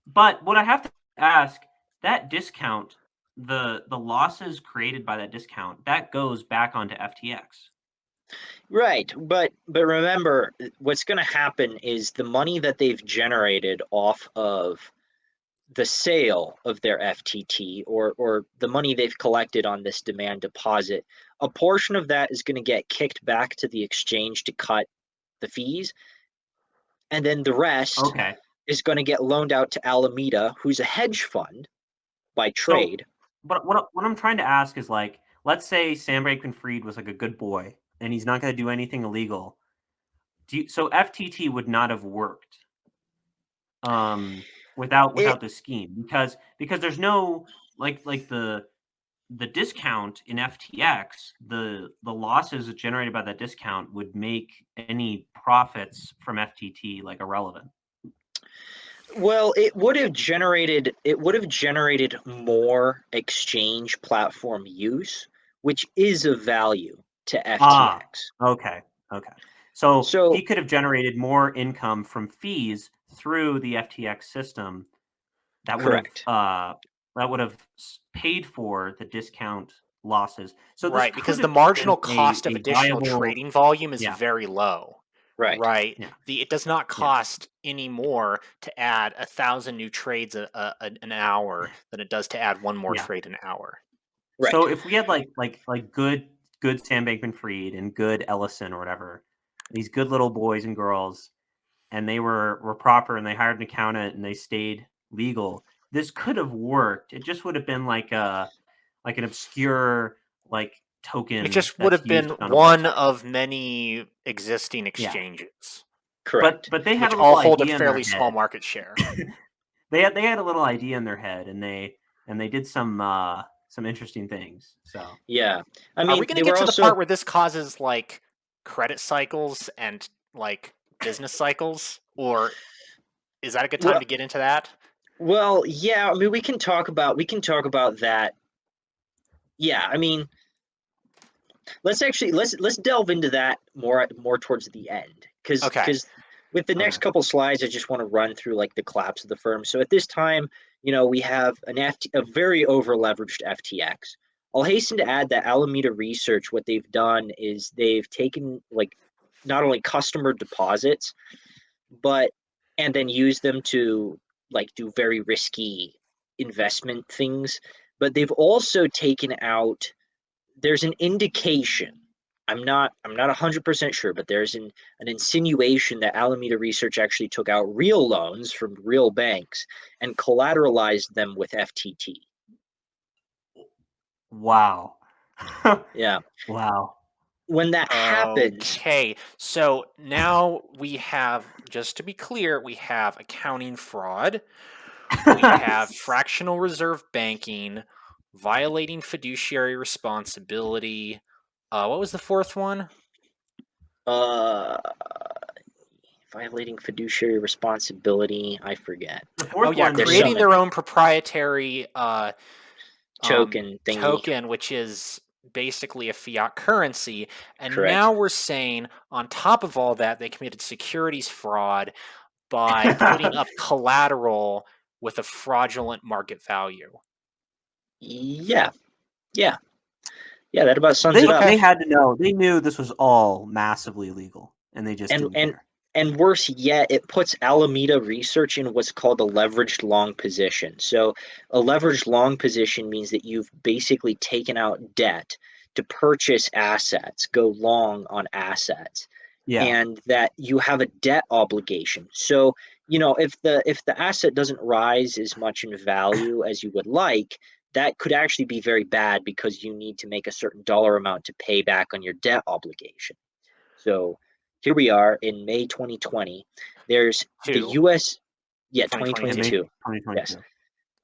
But what I have to ask, that discount, the losses created by that discount, that goes back onto FTX. Right, but remember, what's going to happen is the money that they've generated off of the sale of their FTT, or the money they've collected on this demand deposit, a portion of that is going to get kicked back to the exchange to cut the fees, and then the rest Okay. is going to get loaned out to Alameda, who's a hedge fund by So, trade. but what I'm trying to ask is, like, let's say Sam Bankman-Fried was like a good boy and he's not going to do anything illegal. So FTT would not have worked It without the scheme because there's no like the discount in FTX, the losses generated by that discount would make any profits from FTT like irrelevant. Well, it would have generated more exchange platform use, which is of value to Ah, FTX. okay. So he So could have generated more income from fees through the FTX system that would have correct. paid for the discount losses. So this Right, could because the have been marginal cost of a additional viable, trading volume is yeah, very low. Right. Right. yeah, It does not yeah, cost any more to add 1,000 new trades an hour than it does to add one more yeah. trade an hour. Right. So if we had like good Sam Bankman-Fried and good Ellison or whatever, these good little boys and girls, and they were proper and they hired an accountant and they stayed legal, this could have worked. It just would have been like an obscure like It token just would that's have been used on a one website. of many existing Yeah, exchanges, Correct. but they had which a all little hold a idea in their fairly small head. market share. They had a little idea in their head, and they did some interesting things. So Yeah. I Are we mean, going to they get were to the also part where this causes like credit cycles and like business cycles, or is that a good time well, to get into that? yeah, I mean, we can talk about that. Yeah, I mean, let's delve into that more towards the end, because Okay. with the okay. next couple slides I just want to run through like the collapse of the firm. So at this time, we have a very over leveraged FTX. I'll hasten to add that Alameda Research, what they've done is they've taken like not only customer deposits, but and then use them to like do very risky investment things, but they've also taken out, there's an indication, I'm not 100% sure, but there's an insinuation that Alameda Research actually took out real loans from real banks and collateralized them with FTT. Wow. Yeah. Wow. When that happens, Okay, so now we have, just to be clear, we have accounting fraud, we have fractional reserve banking, violating fiduciary responsibility. What was the fourth one? uh violating fiduciary responsibility, I forget. The Oh fourth yeah, one There's so creating is their many. own proprietary Token thingy. token, which is basically a fiat currency. And Correct. now we're saying, on top of all that, they committed securities fraud by putting up collateral with a fraudulent market value. Yeah. Yeah. Yeah, that about sums they it up. Okay. they had to know. They knew this was all massively illegal, and they just and didn't and care. and worse yet, it puts Alameda Research in what's called a leveraged long position. So a leveraged long position means that you've basically taken out debt to purchase assets, go long on assets, Yeah. and that you have a debt obligation. So, if the asset doesn't rise as much in value as you would like, that could actually be very bad because you need to make a certain dollar amount to pay back on your debt obligation. So here we are in May 2020. There's the Two, US, yeah, 2022. 2022. May Yes.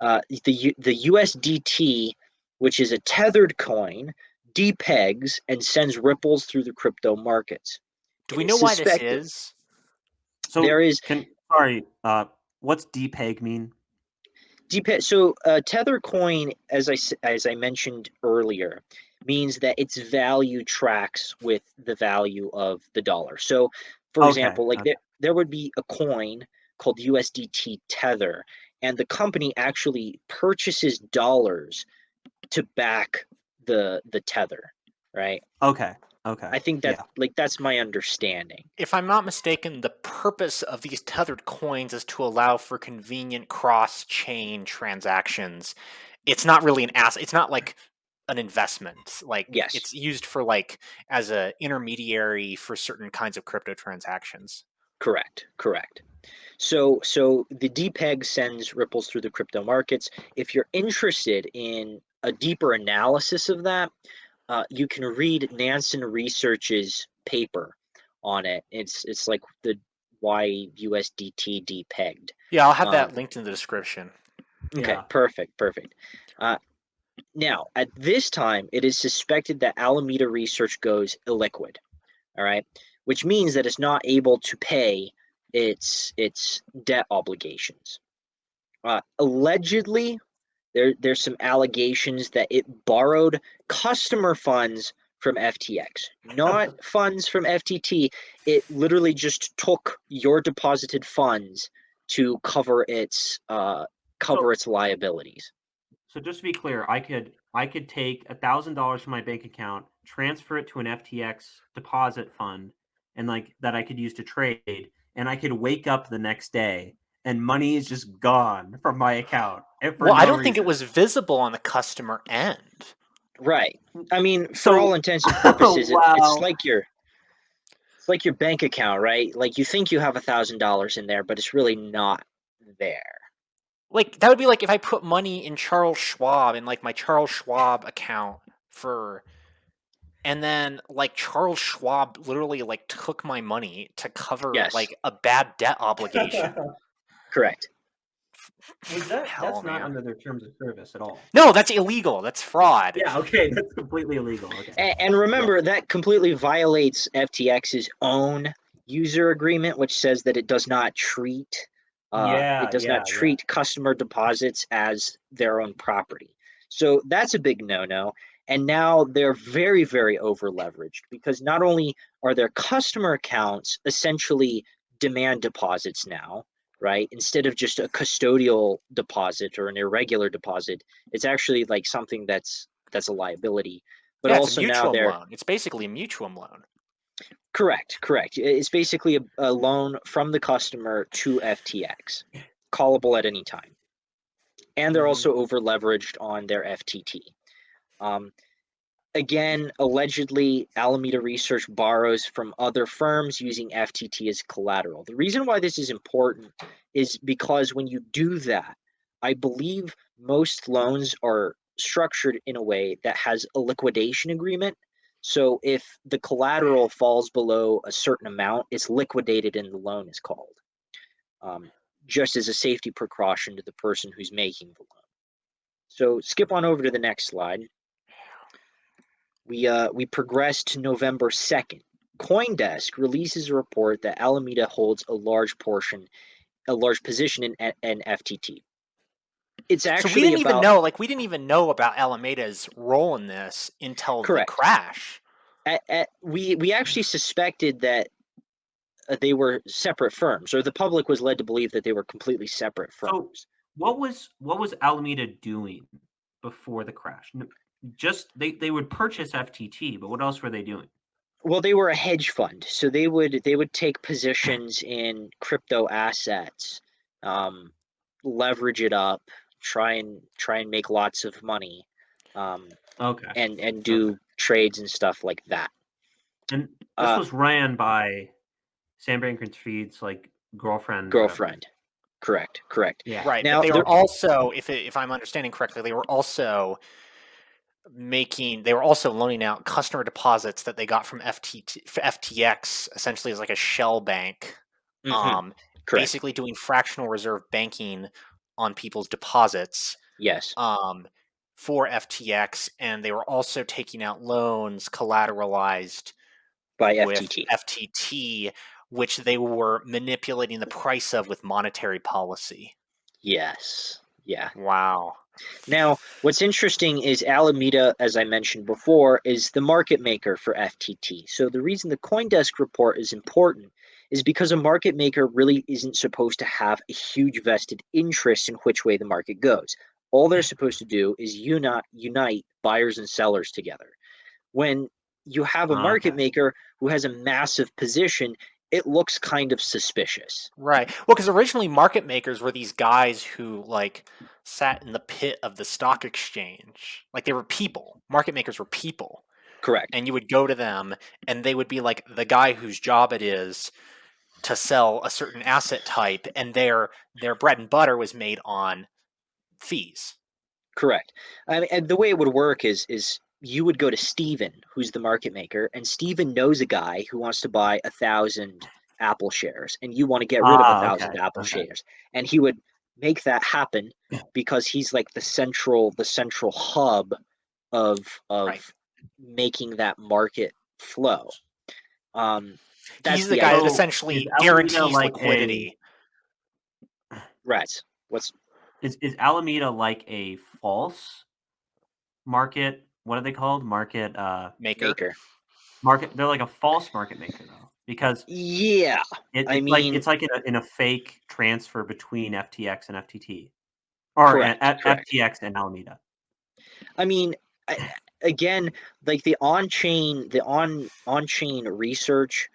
2022. The USDT, which is a tethered coin, depegs and sends ripples through the crypto markets. Do It we is know why this suspected is? there is What's depeg mean? So Tether coin, as I mentioned earlier, means that its value tracks with the value of the dollar. So, for Okay. example, like Okay. there would be a coin called USDT Tether, and the company actually purchases dollars to back the tether, right? Okay. Okay. I think Yeah. that's my understanding. If I'm not mistaken, the purpose of these tethered coins is to allow for convenient cross-chain transactions. It's not really an asset. It's not like an investment. Like Yes, it's used for like as a intermediary for certain kinds of crypto transactions. correct. So the DPEG sends ripples through the crypto markets. If you're interested in a deeper analysis of that, you can read Nansen Research's paper on it. It's like the why USDT depegged. Yeah, I'll have Um, that linked in the description. okay, Yeah. perfect. Uh, Now, at this time, it is suspected that Alameda Research goes illiquid. All right, which means that it's not able to pay its debt obligations. Allegedly, there's some allegations that it borrowed customer funds from FTX, not funds from FTT. It literally just took your deposited funds to So cover its liabilities. so just to be clear, I could take $1,000 from my bank account, transfer it to an FTX deposit fund, and like that I could use to trade, and I could wake up the next day and money is just gone from my account and for Well, I no don't think it reason. was visible on the customer end. Right. I mean, for all So intents and purposes, wow. it's like your bank account, right? Like you think you have $1,000 in there, but it's really not there. Like that would be like if I put money in Charles Schwab in like my Charles Schwab account for and then like Charles Schwab literally like took my money to cover Yes, like a bad debt obligation. correct. That's Hell, not man. under their terms of service at all. No, that's illegal. That's fraud. Yeah, okay, that's completely illegal. Okay. And Yeah. remember, that completely violates FTX's own user agreement, which says that it Yeah, does not yeah, yeah. treat customer deposits as their own property. So that's a big no-no. And now they're very, very over leveraged because not only are their customer accounts essentially demand deposits now, right? Instead of just a custodial deposit or an irregular deposit, it's actually like something that's a liability. But Yeah, it's a also now mutuum they're loan. It's basically a mutuum loan. correct. It's basically a loan from the customer to FTX, callable at any time. And they're Hmm. also over leveraged on their FTT. Um, Again, allegedly, Alameda Research borrows from other firms using FTT as collateral. The reason why this is important is because when you do that, I believe most loans are structured in a way that has a liquidation agreement. So if the collateral falls below a certain amount, it's liquidated and the loan is called, um, just as a safety precaution to the person who's making the loan. So skip on over to the next slide. We progress to November 2nd. CoinDesk releases a report that Alameda holds a large position in FTT. It's So we actually didn't even about know, like we didn't even know about Alameda's role in this until the correct. crash. We actually suspected that they were separate firms, or the public was led to believe that they were completely separate So firms. what was Alameda doing before the crash? Just they would purchase FTT, but what else were they doing? Well, they were a hedge fund, so they would take positions in crypto assets, um, leverage it up, try and make lots of money, um, Okay. and Okay. do trades and stuff like that. And this Uh, was ran by Sam Bankman-Fried's like girlfriend or whatever. Girlfriend, correct. Yeah. Right, but Now they there, were also, if I'm understanding correctly, they were also loaning out customer deposits that they got from FTX, essentially as like a shell bank, mhm, um, correct, basically doing fractional reserve banking on people's deposits, yes, um, for FTX, and they were also taking out loans collateralized by with FTT. FTT, which they were manipulating the price of with monetary policy. Yes. Yeah. Wow. Now, what's interesting is Alameda, as I mentioned before, is the market maker for FTT. So the reason the CoinDesk report is important is because a market maker really isn't supposed to have a huge vested interest in which way the market goes. All they're supposed to do is unite buyers and sellers together. When you have a market Okay. maker who has a massive position, it looks kind of suspicious. Right. Well, because originally market makers were these guys who like sat in the pit of the stock exchange. Like they were people. Market makers were people. Correct. And you would go to them and they would be like the guy whose job it is to sell a certain asset type, and their bread and butter was made on fees. Correct. I mean, and the way it would work is you would go to Steven, who's the market maker, and Steven knows a guy who wants to buy 1,000 Apple shares, and you want to get rid of a Ah, thousand okay. Apple Okay. shares, and he would make that happen because he's like the central hub Right. of making that market flow. Um, that's He's the the guy that idea. So is essentially Alameda guarantees like a liquidity. Rats. What's is Alameda like a false market? What are they called? Maker. maker? Market. They're like a false market maker though, because Yeah. I mean, it's like in a fake transfer between FTX and FTT, or correct. Correct. FTX and Alameda. I mean, I, again, like the on-chain research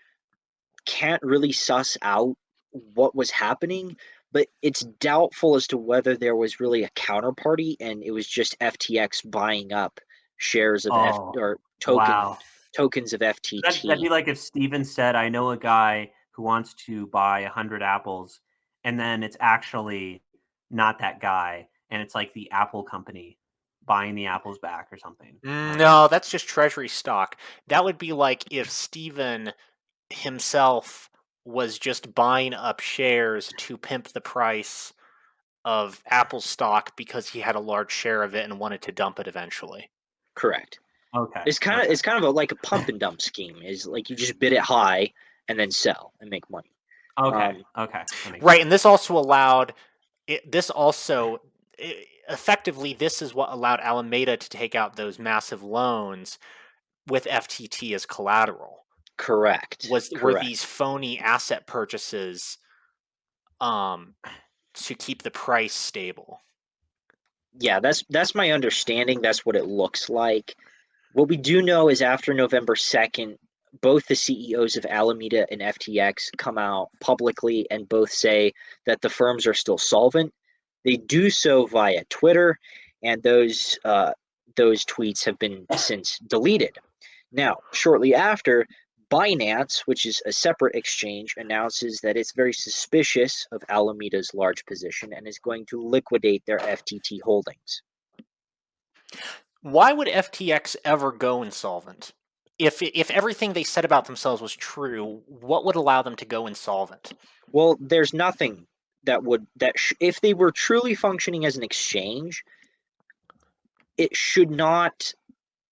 can't really suss out what was happening, but it's doubtful as to whether there was really a counterparty and it was just FTX buying up shares of F Oh, or wow. tokens of That'd be FTT. like if Steven said, "I know a guy who wants to buy 100 apples," and then it's actually not that guy, and it's like the Apple company buying the apples back or something. Like, No, that's just treasury stock. That would be like if Steven himself was just buying up shares to pimp the price of Apple stock because he had a large share of it and wanted to dump it eventually. Correct. okay, It's kind of okay, it's kind of like a pump and dump scheme. Is like you just bid it high and then sell and make money. okay, Um, okay, that makes Right, sense. and this also allowed this also effectively this is what allowed Alameda to take out those massive loans with FTT as collateral. correct. Were Correct. these phony asset purchases um to keep the price stable? Yeah, that's my understanding. That's what it looks like. What we do know is after November 2nd, both the CEOs of Alameda and FTX come out publicly and both say that the firms are still solvent. They do so via Twitter, and those tweets have been since deleted. Now, shortly after, Binance, which is a separate exchange, announces that it's very suspicious of Alameda's large position and is going to liquidate their FTT holdings. Why would FTX ever go insolvent? If everything they said about themselves was true, what would allow them to go insolvent? Well, there's nothing if they were truly functioning as an exchange, it should not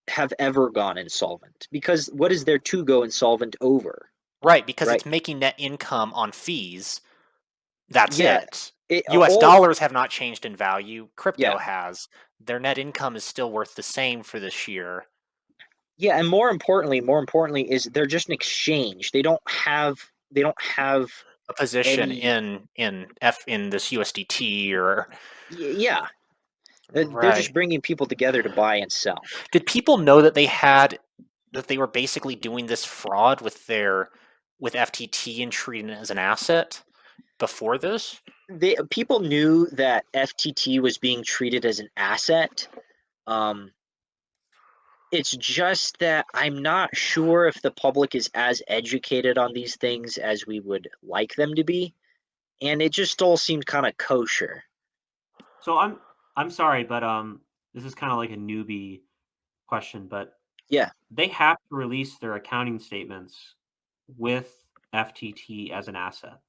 have ever gone insolvent because what is there to go insolvent over, Right, because right? it's making net income on fees. That's Yeah, it. it US all dollars have not changed in value. yeah. Crypto has. Their net income is still worth the same for this year. Yeah, and more importantly is they're just an exchange. They don't have A position any in this USDT or yeah. They're just right. bringing people together to buy and sell. Did people know that they were basically doing this fraud with FTT and treating it as an asset before this? People knew that FTT was being treated as an asset. Um, It's just that I'm not sure if the public is as educated on these things as we would like them to be, and it just all seemed kinda kosher. So I'm sorry, but this is kind of like a newbie question, but Yeah, they have to release their accounting statements with FTT as an asset.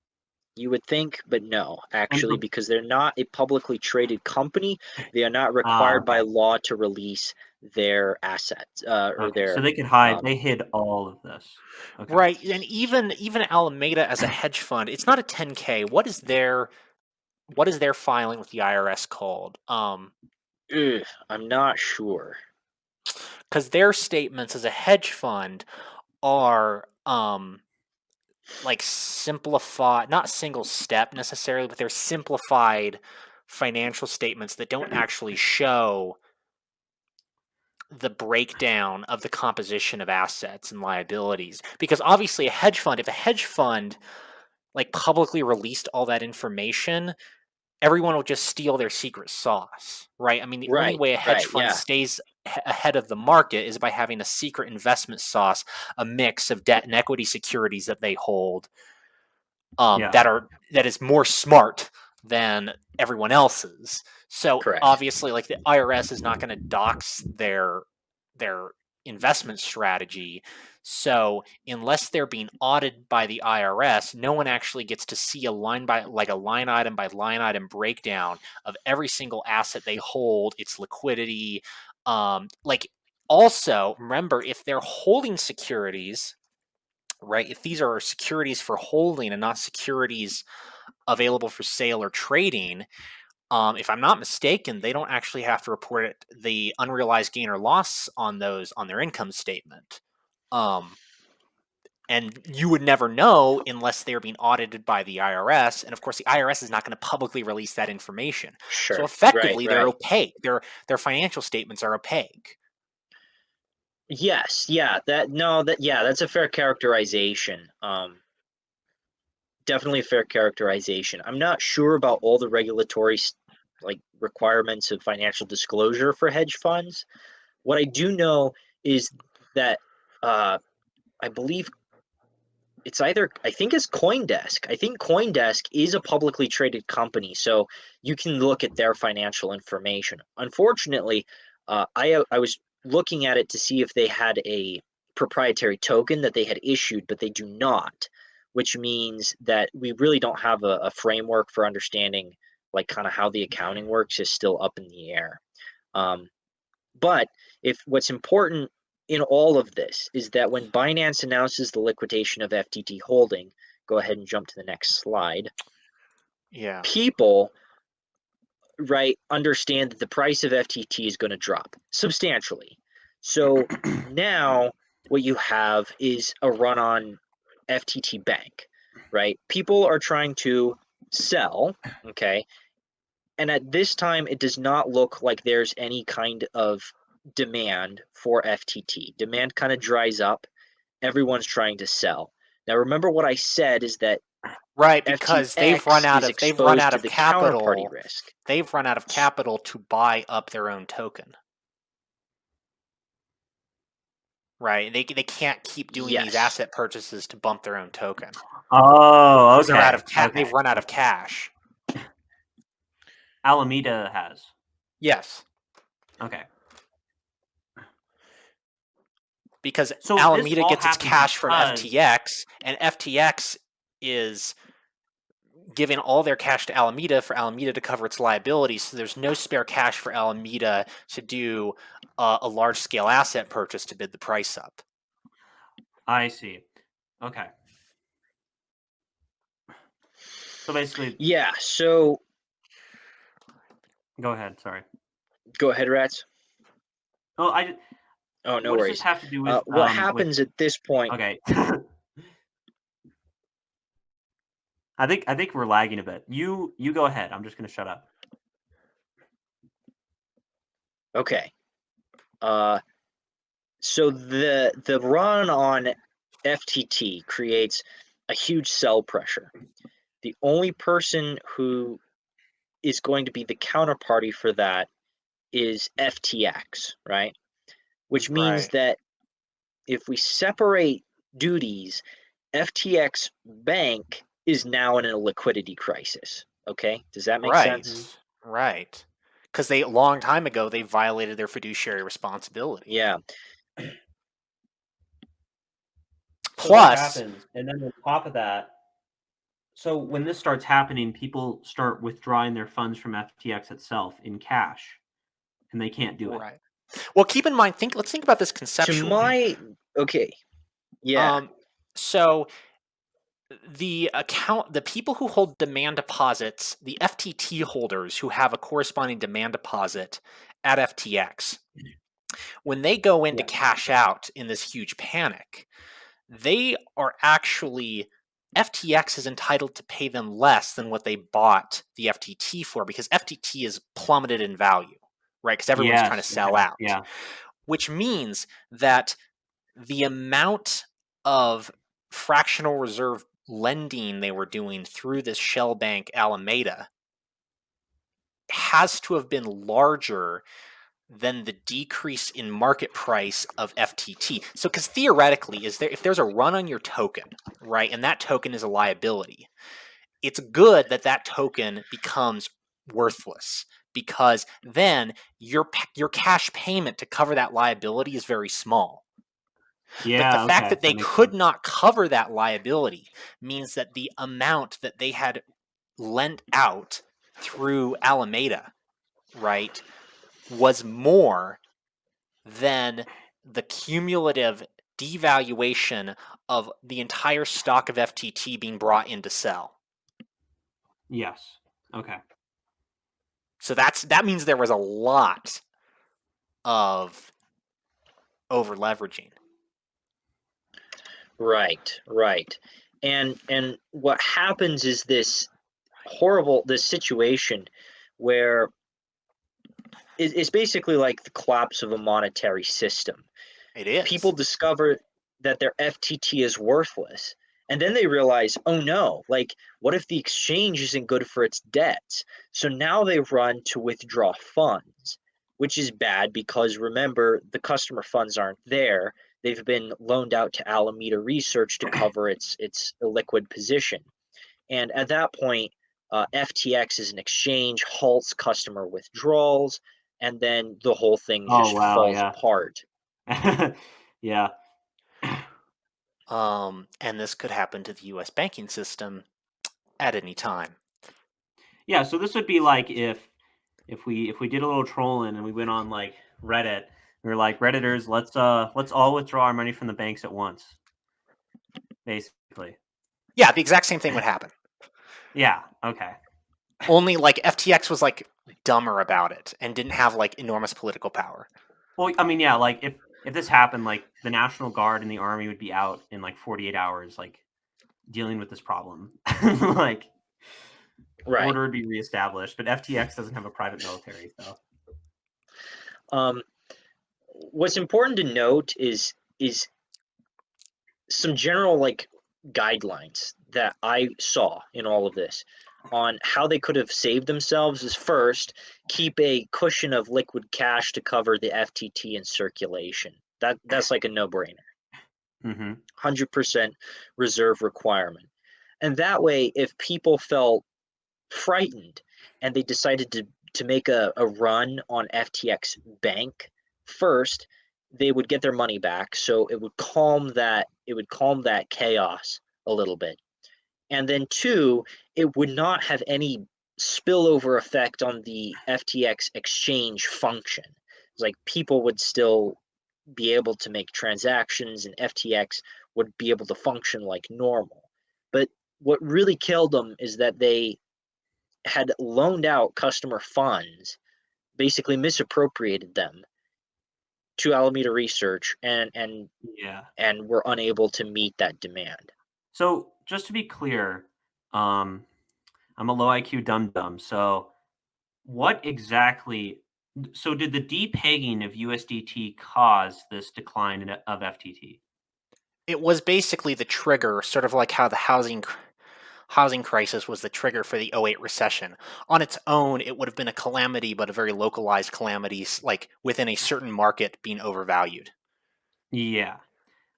You would think, but no, actually, because they're not a publicly traded company, they are not required by Okay. law to release their assets or Okay. So their. they could hide. Um, They hid all of this. Okay. Right, and even Alameda as a hedge fund, it's not a 10K. What is their filing with the IRS called? I'm not sure. Because their statements as a hedge fund are like simplified, not single step necessarily, but they're simplified financial statements that don't actually show the breakdown of the composition of assets and liabilities. Because obviously, if a hedge fund like publicly released all that information, everyone will just steal their secret sauce, right? I mean, the only way a hedge Right, fund yeah, stays ahead of the market is by having a secret investment sauce, a mix of debt and equity securities that they hold, Yeah. that is more smart than everyone else's. So correct. obviously, like the IRS is not going to dox their investment strategy. So unless they're being audited by the IRS, no one actually gets to see a line item by line item breakdown of every single asset they hold, its liquidity. Like also remember, if they're holding securities, right? If these are securities for holding and not securities available for sale or trading, if I'm not mistaken, they don't actually have to report the unrealized gain or loss on those on their income statement. Um, and you would never know unless they're being audited by the IRS. And of course, the IRS is not going to publicly release that information. So Sure. Right, effectively, they're right. opaque. Their financial statements are opaque. Yes, yeah, that no, that yeah, that's a fair characterization. Definitely a fair characterization. I'm not sure about all the regulatory like requirements of financial disclosure for hedge funds. What I do know is that uh, I believe it's either I think it's CoinDesk. I think CoinDesk is a publicly traded company, so you can look at their financial information. Unfortunately, I was looking at it to see if they had a proprietary token that they had issued, but they do not, which means that we really don't have a framework for understanding like kind of how the accounting works is still up in the air. Um, but if what's important in all of this is that when Binance announces the liquidation of FTT Holding, go ahead and jump to the next slide. Yeah. People, right, understand that the price of FTT is going to drop substantially. So now what you have is a run on FTT Bank, right? People are trying to sell, okay? And at this time, it does not look like there's any kind of demand for FTT. Demand kind of dries up. Everyone's trying to sell. Now, remember what I said is that Right, because FTX is they've run exposed out to of the counterparty capital. risk. They've run out of capital to buy up their own token. Right. They can't keep doing these Yes. asset purchases to bump their own token. Oh, Because they're out okay. of Okay. they've run out of Okay. cash. Alameda has. Yes. Okay. Because So this Alameda all gets its happened cash from because FTX, and FTX is giving all their cash to Alameda for Alameda to cover its liabilities. So there's no spare cash for Alameda to do a large scale asset purchase to bid the price up. I see. Okay. So basically, Yeah. So go ahead. Sorry. go ahead, Rats. Oh, I. Oh, no What does this worries. have to do What with? happens at this point? Okay. I think we're lagging a bit. You go ahead. I'm just gonna shut up. Okay. Uh, so the run on FTT creates a huge sell pressure. The only person who is going to be the counterparty for that is FTX, right? Which means Right. that if we separate duties, FTX Bank is now in a liquidity crisis. Okay, does that make sense? Right. Right. Because they a long time ago they violated their fiduciary responsibility. Yeah, So what Plus, happens? And then on top of that, So when this starts happening, people start withdrawing their funds from FTX itself in cash, and they can't do it. Right. Well, keep in mind, let's think about this To conceptually. my okay, yeah, So the people who hold demand deposits, the FTT holders who have a corresponding demand deposit at FTX, when they go in to Yeah. cash out in this huge panic, they are actually FTX is entitled to pay them less than what they bought the FTT for because FTT is plummeted in value, right? Because everyone's trying to Yes. sell Okay. out, Yeah. which means that the amount of fractional reserve lending they were doing through this shell bank Alameda has to have been larger than the decrease in market price of FTT. So, because theoretically, if there's a run on your token, right, and that token is a liability, it's good that that token becomes worthless because then your cash payment to cover that liability is very small. But the Yeah. fact Okay. that That they makes could sense. not cover that liability means that the amount that they had lent out through Alameda, right, was more than the cumulative devaluation of the entire stock of FTT being brought in to sell. Yes. Okay. So that means there was a lot of over leveraging. right. And what happens is this situation where it's basically like the collapse of a monetary system. It People is. discover that their FTT is worthless. And then they realize, oh no, like, what if the exchange isn't good for its debts? So now they run to withdraw funds, which is bad because remember, the customer funds aren't there. They've been loaned out to Alameda Research to cover its illiquid position. And at that point, FTX as an exchange halts customer withdrawals, and then the whole thing Oh just wow. falls Yeah. apart. Yeah. And this could happen to the U.S. banking system at any time. Yeah. So this would be like if we did a little trolling and we went on like Reddit. We were like, Redditors, let's all withdraw our money from the banks at once. Basically. Yeah, the exact same thing would happen. Yeah. Okay. Only like FTX was like dumber about it and didn't have like enormous political power. Well, I mean, yeah, like if this happened, like the National Guard and the Army would be out in like 48 hours, like dealing with this problem. Like Right. order would be reestablished, but FTX doesn't have a private military, so Um, what's important to note is some general like guidelines that I saw in all of this on how they could have saved themselves is first keep a cushion of liquid cash to cover the FTT in circulation. That's like a no-brainer. hmm 100% reserve requirement. And that way if people felt frightened and they decided to make a run on FTX Bank first, they would get their money back. So it would calm that chaos a little bit. And then two, it would not have any spillover effect on the FTX exchange function. It's like people would still be able to make transactions and FTX would be able to function like normal. But what really killed them is that they had loaned out customer funds, basically misappropriated them to Alameda Research, yeah. and were unable to meet that demand. So just to be clear, um, I'm a low IQ dum dum. So what exactly? So did the depegging of USDT cause this decline of FTT? It was basically the trigger, sort of like how the housing crisis was the trigger for the '08 recession. On its own, it would have been a calamity, but a very localized calamity, like within a certain market being overvalued. Yeah.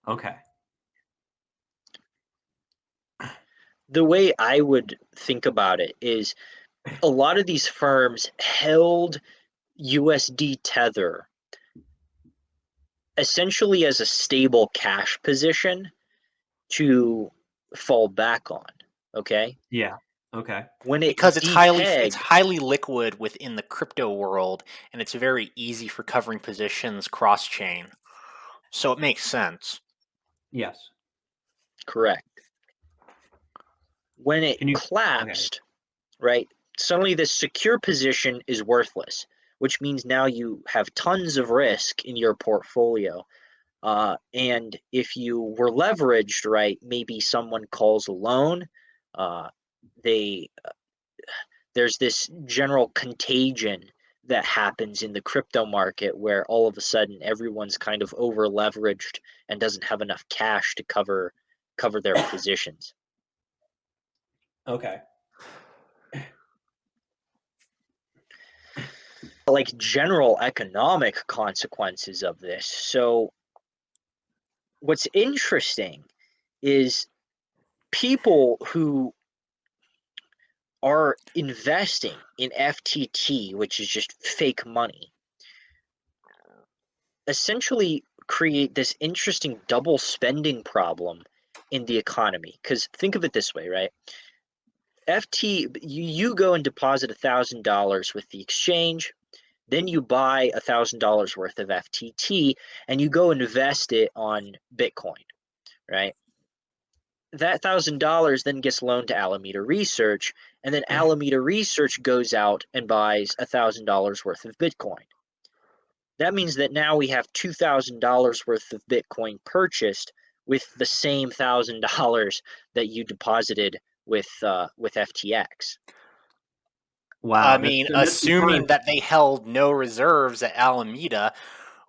Okay. The way I would think about it is a lot of these firms held USD Tether essentially as a stable cash position to fall back on. Okay, Yeah. Okay. when it Because it's depegged, highly liquid within the crypto world, and it's very easy for covering positions cross chain. So it makes sense. Yes. correct. When it Can you? Okay. collapsed, right? Suddenly this secure position is worthless, which means now you have tons of risk in your portfolio. And if you were leveraged, right, maybe someone calls a loan. Uh, they there's this general contagion that happens in the crypto market where all of a sudden everyone's kind of over leveraged and doesn't have enough cash to cover their positions. Okay. Like general economic consequences of this. So what's interesting is people who are investing in FTT, which is just fake money, essentially create this interesting double spending problem in the economy. Because think of it this way, right? You go and deposit $1,000 with the exchange, then you buy $1,000 worth of FTT, and you go invest it on Bitcoin, right? That $1,000 then gets loaned to Alameda Research, and then Alameda Research goes out and buys $1,000 worth of Bitcoin. That means that now we have $2,000 worth of Bitcoin purchased with the same $1,000 that you deposited with FTX. I Wow. mean, And this assuming that they held no reserves at Alameda,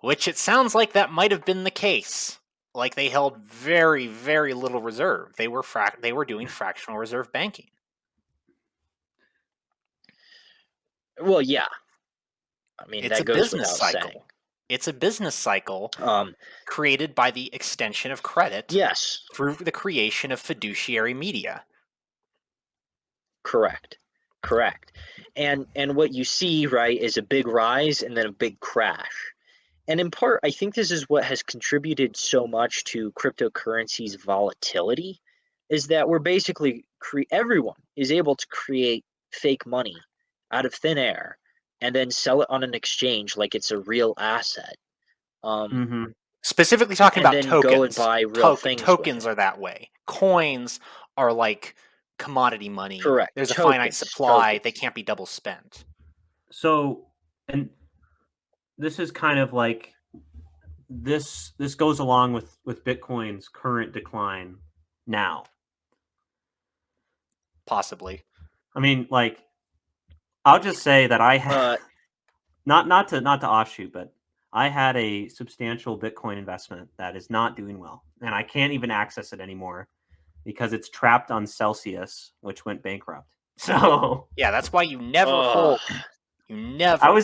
which it sounds like that might have been the case. Like they held very, very little reserve. They were doing fractional reserve banking. Well, yeah, I mean It's a that goes business without saying. cycle. It's a business cycle Um, created by the extension of credit yes, through the creation of fiduciary media. correct, correct. And what you see, right, is a big rise and then a big crash. And in part, I think this is what has contributed so much to cryptocurrency's volatility, is that we're basically everyone is able to create fake money out of thin air and then sell it on an exchange like it's a real asset. Um, Mm-hmm. Specifically talking and about then go and tokens. buy real things with Tokens it. are that way. Coins are like commodity money. Correct. There's a finite Tokens. supply. They Tokens. can't be double spent. So, and this is kind of like this goes along with Bitcoin's current decline now. Possibly. I mean, like, I'll just say that I Uh, not to offshoot, but I had a substantial Bitcoin investment that is not doing well, and I can't even access it anymore because it's trapped on Celsius, which went bankrupt. So Yeah, that's why you never uh, hold. You never, I ever.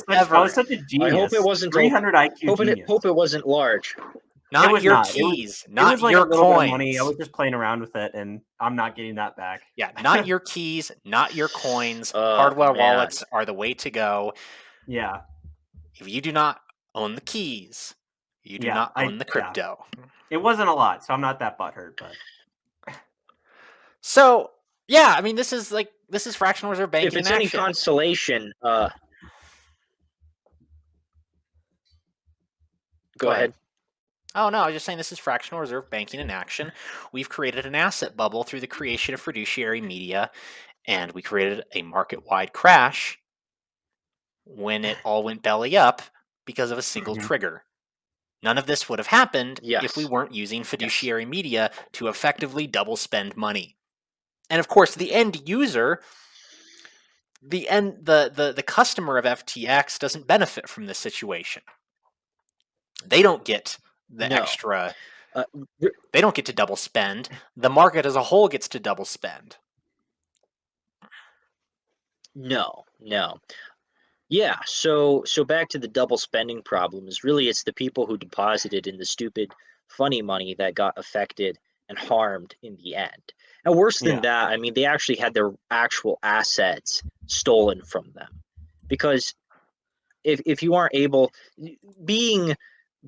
was such a I hope it genius, wasn't 300 IQ genius. hope it wasn't large. It Not was your not. keys, It not was like a your little bit of money. I coins. was just playing around with it, and I'm not getting that back. Yeah, not your keys, not your coins. Oh Hardware man. wallets are the way to go. Yeah, If you do not own the keys, you do yeah, not own the yeah. crypto. It wasn't a lot, so I'm not that butthurt. But So, yeah, I mean, this is fractional reserve If banking in it's any action. consolation, go Go ahead. ahead. Oh no, I was just saying this is fractional reserve banking in action. We've created an asset bubble through the creation of fiduciary media, and we created a market-wide crash when it all went belly up because of a single Mhm. trigger. None of this would have happened if we Yes. weren't using Yes. fiduciary media to effectively double spend money. And of course, the end user, the customer of FTX doesn't benefit from this situation. They don't get the No. extra. Uh, They don't get to double spend. The market as a whole gets to double spend. no. No. Yeah. So back to the double spending problem is really it's the people who deposited in the stupid funny money that got affected and harmed in the end. And worse than Yeah, that, I mean, they actually had their actual assets stolen from them because if you aren't able being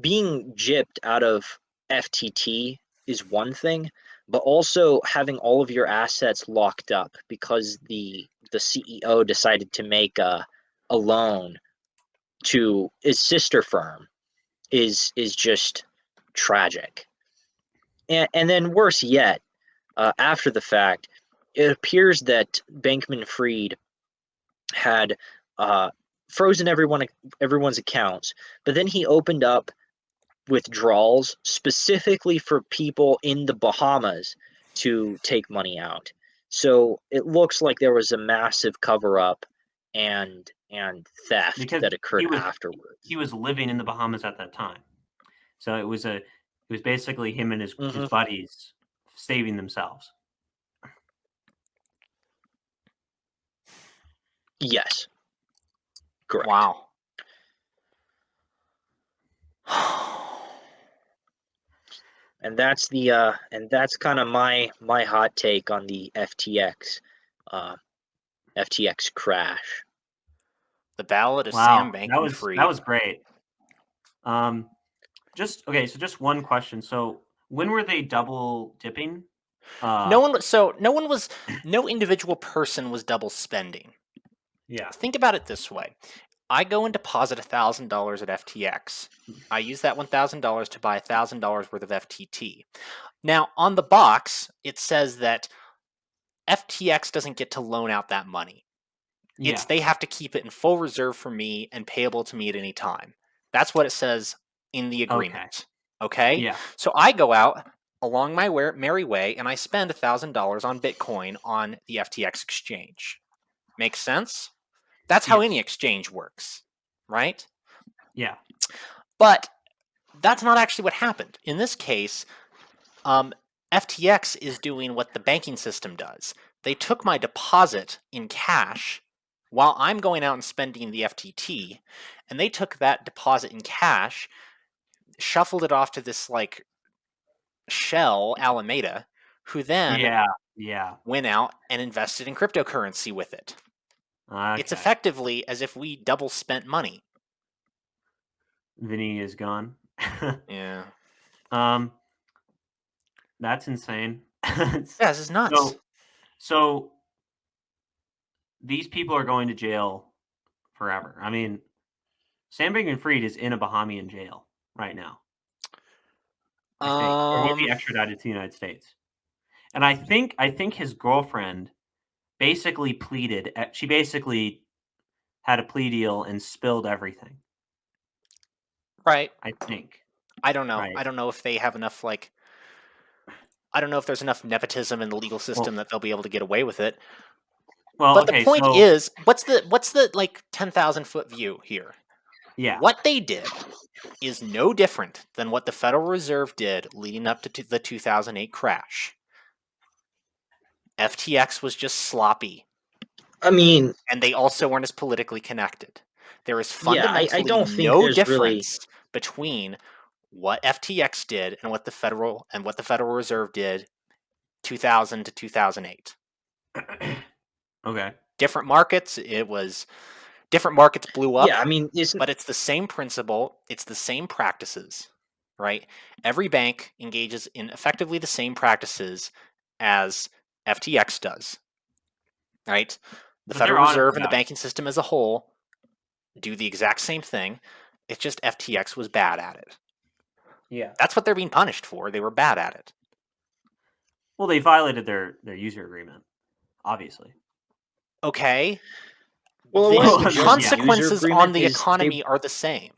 being gypped out of FTT is one thing, but also having all of your assets locked up because the CEO decided to make a loan to his sister firm is just tragic. And then worse yet, after the fact, it appears that Bankman-Fried had frozen everyone's accounts, but then he opened up withdrawals specifically for people in the Bahamas to take money out. So it looks like there was a massive cover up and theft because that occurred he was afterwards. he was living in the Bahamas at that time. So it was basically him and his Hmm. buddies saving themselves. Yes, correct. Wow. And that's kind of my hot take on the uh, FTX crash. The Ballad of Wow, Sam that Bankman-Fried. was great. Um, okay, so just one question. So when were they double dipping? No individual person was double spending. Yeah. Think about it this way. I go and deposit $1,000 at FTX. I use that $1,000 to buy $1,000 worth of FTT. Now, on the box, it says that FTX doesn't get to loan out that money. Yeah. They have to keep it in full reserve for me and payable to me at any time. That's what it says in the Okay. agreement. Okay? Yeah. So I go out along my merry way and I spend $1,000 on Bitcoin on the FTX exchange. Makes sense? That's how Yes. any exchange works, right? Yeah. But that's not actually what happened. In this case, FTX is doing what the banking system does. They took my deposit in cash while I'm going out and spending the FTT, and they took that deposit in cash, shuffled it off to this like shell, Alameda, who then Yeah. Yeah. went out and invested in cryptocurrency with it. It's Okay. effectively as if we double spent money. Vinny is gone. Yeah. um, that's insane. Yeah, this is nuts. So these people are going to jail forever. I mean, Sam Bankman-Fried is in a Bahamian jail right now, I think, or will be extradited to the United States. And I think his girlfriend basically pleaded. She basically had a plea deal and spilled everything. right. I think. I don't know. Right. I don't know if they have enough I don't know if there's enough nepotism in the legal system Well, that they'll be able to get away with it. well, But the okay. point So is, what's the like 10,000-foot view here? yeah, What they did is no different than what the Federal Reserve did leading up to the 2008 crash. FTX was just sloppy, I mean, and they also weren't as politically connected. There is yeah, I fundamentally don't think no there's really. difference between what FTX did and what the Federal Reserve did 2000 to 2008. okay. Different markets, different markets blew up, Yeah, I mean, isn't. but it's the same principle, it's the same practices, right? Every bank engages in effectively the same practices as FTX does, right? The But they're Federal honest Reserve and the about it. banking system as a whole do the exact same thing. It's just FTX was bad at it. Yeah. That's what they're being punished for. They were bad at it. Well, they violated their user agreement, obviously. Okay. Well, it The wasn't Well, just yeah. the user consequences on agreement. the Is they? economy are the same.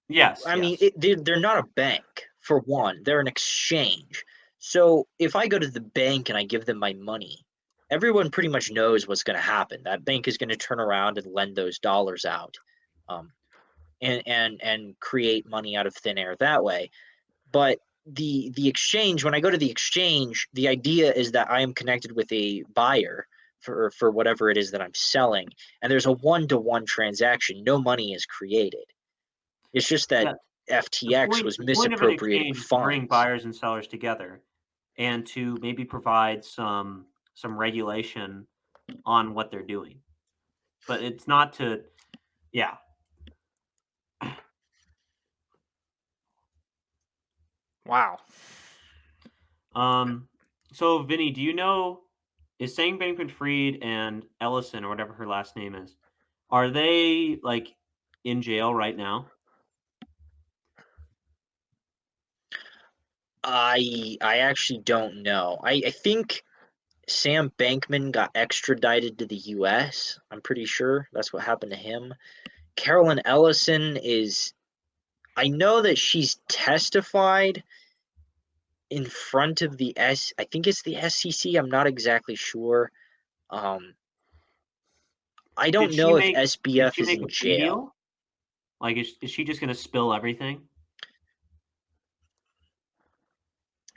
Yes. I mean, Yes. they're not a bank for one. They're an exchange. So if I go to the bank and I give them my money, everyone pretty much knows what's going to happen. That bank is going to turn around and lend those dollars out, um, and create money out of thin air that way. But the exchange, when I go to the exchange, the idea is that I am connected with a buyer for whatever it is that I'm selling, and there's a one-to-one transaction. No money is created. It's just that Yeah. FTX was The point of an misappropriating exchange is to bring funds. buyers and sellers together, and to maybe provide some regulation on what they're doing. But it's not to. Yeah. Wow. Um. So, Vinny, do you know, is saying Bankman-Fried and Ellison, or whatever her last name is, are they like in jail right now? I actually don't know. I think Sam Bankman got extradited to the US. I'm pretty sure that's what happened to him. Carolyn Ellison is, I know that she's testified in front of I think it's the SEC. I'm not exactly sure. Um, I Did don't she know if make did SBF she is make in a plea jail. deal? Like, is she just going to spill everything?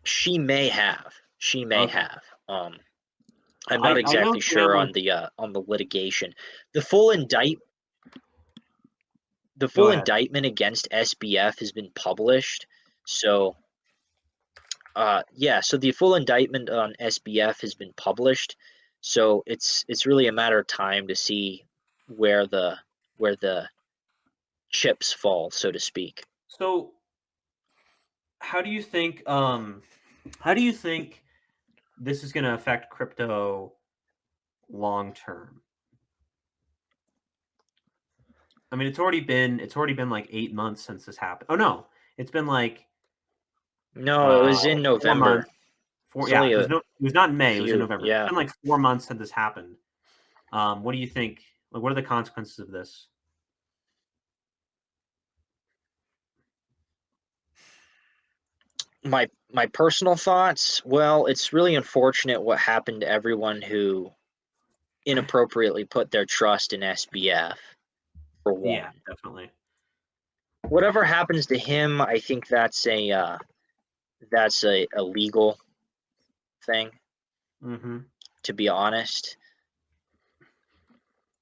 She may have. She may Okay. have. I'm not I know exactly Sam sure was. on the litigation. The full indict the Go full ahead. indictment against SBF has been published. So yeah, so the full indictment on SBF has been published. So it's really a matter of time to see where the chips fall, so to speak. So, how do you think? How do you think this is going to affect crypto long term? I mean, it's already been like 8 months since this happened. Oh no, it's been like No, it was in 4 months. November. Four, It's yeah, only it was a no, it was not in May. It was in few. November. It's Yeah. been like 4 months since this happened. What do you think? Like, what are the consequences of this? My personal thoughts, well, it's really unfortunate what happened to everyone who inappropriately put their trust in SBF, for Yeah, one. definitely. Whatever happens to him, I think that's a legal thing, Hmm. to be honest.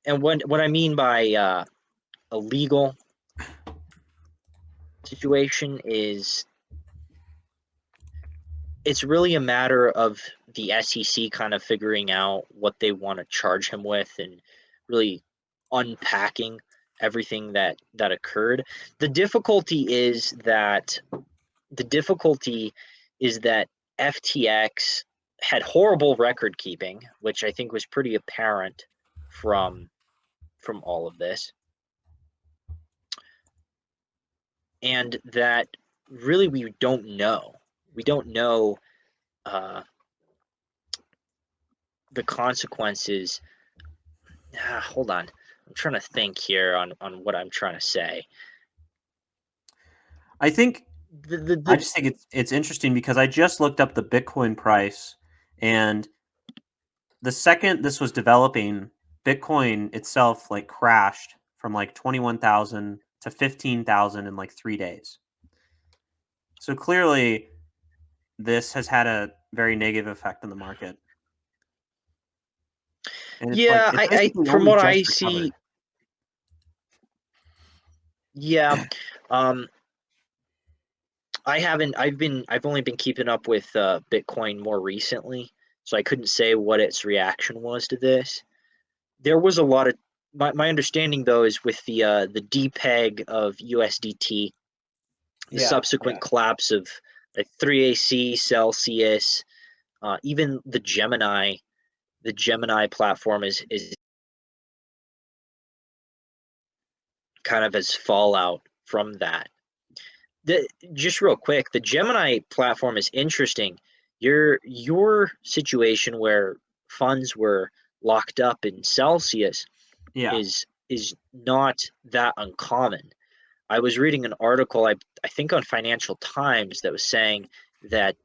And what I mean by a legal situation is it's really a matter of the SEC kind of figuring out what they want to charge him with and really unpacking everything that occurred. The difficulty is that the difficulty is that FTX had horrible record keeping, which I think was pretty apparent from from all of this, and that really we don't know. We don't know uh, the consequences. Hold on, I'm trying to think here on what I'm trying to say. I think I The just think it's interesting because I just looked up the Bitcoin price, and the second this was developing, Bitcoin itself like crashed from like 21,000 to 15,000 in like 3 days. So clearly, this has had a very negative effect on the market, and it's like Yeah, it's I basically from only what I just recovered. see, yeah. Um, I've only been keeping up with Bitcoin more recently, so I couldn't say what its reaction was to this. There was a lot of my understanding though is with the depeg of USDT, the Yeah, yeah. subsequent collapse of like 3AC, Celsius, even the Gemini platform is kind of as fallout from that. Just real quick, the Gemini platform is interesting. Your situation where funds were locked up in Celsius Yeah. is not that uncommon. I was reading an article, I think on Financial Times, that was saying that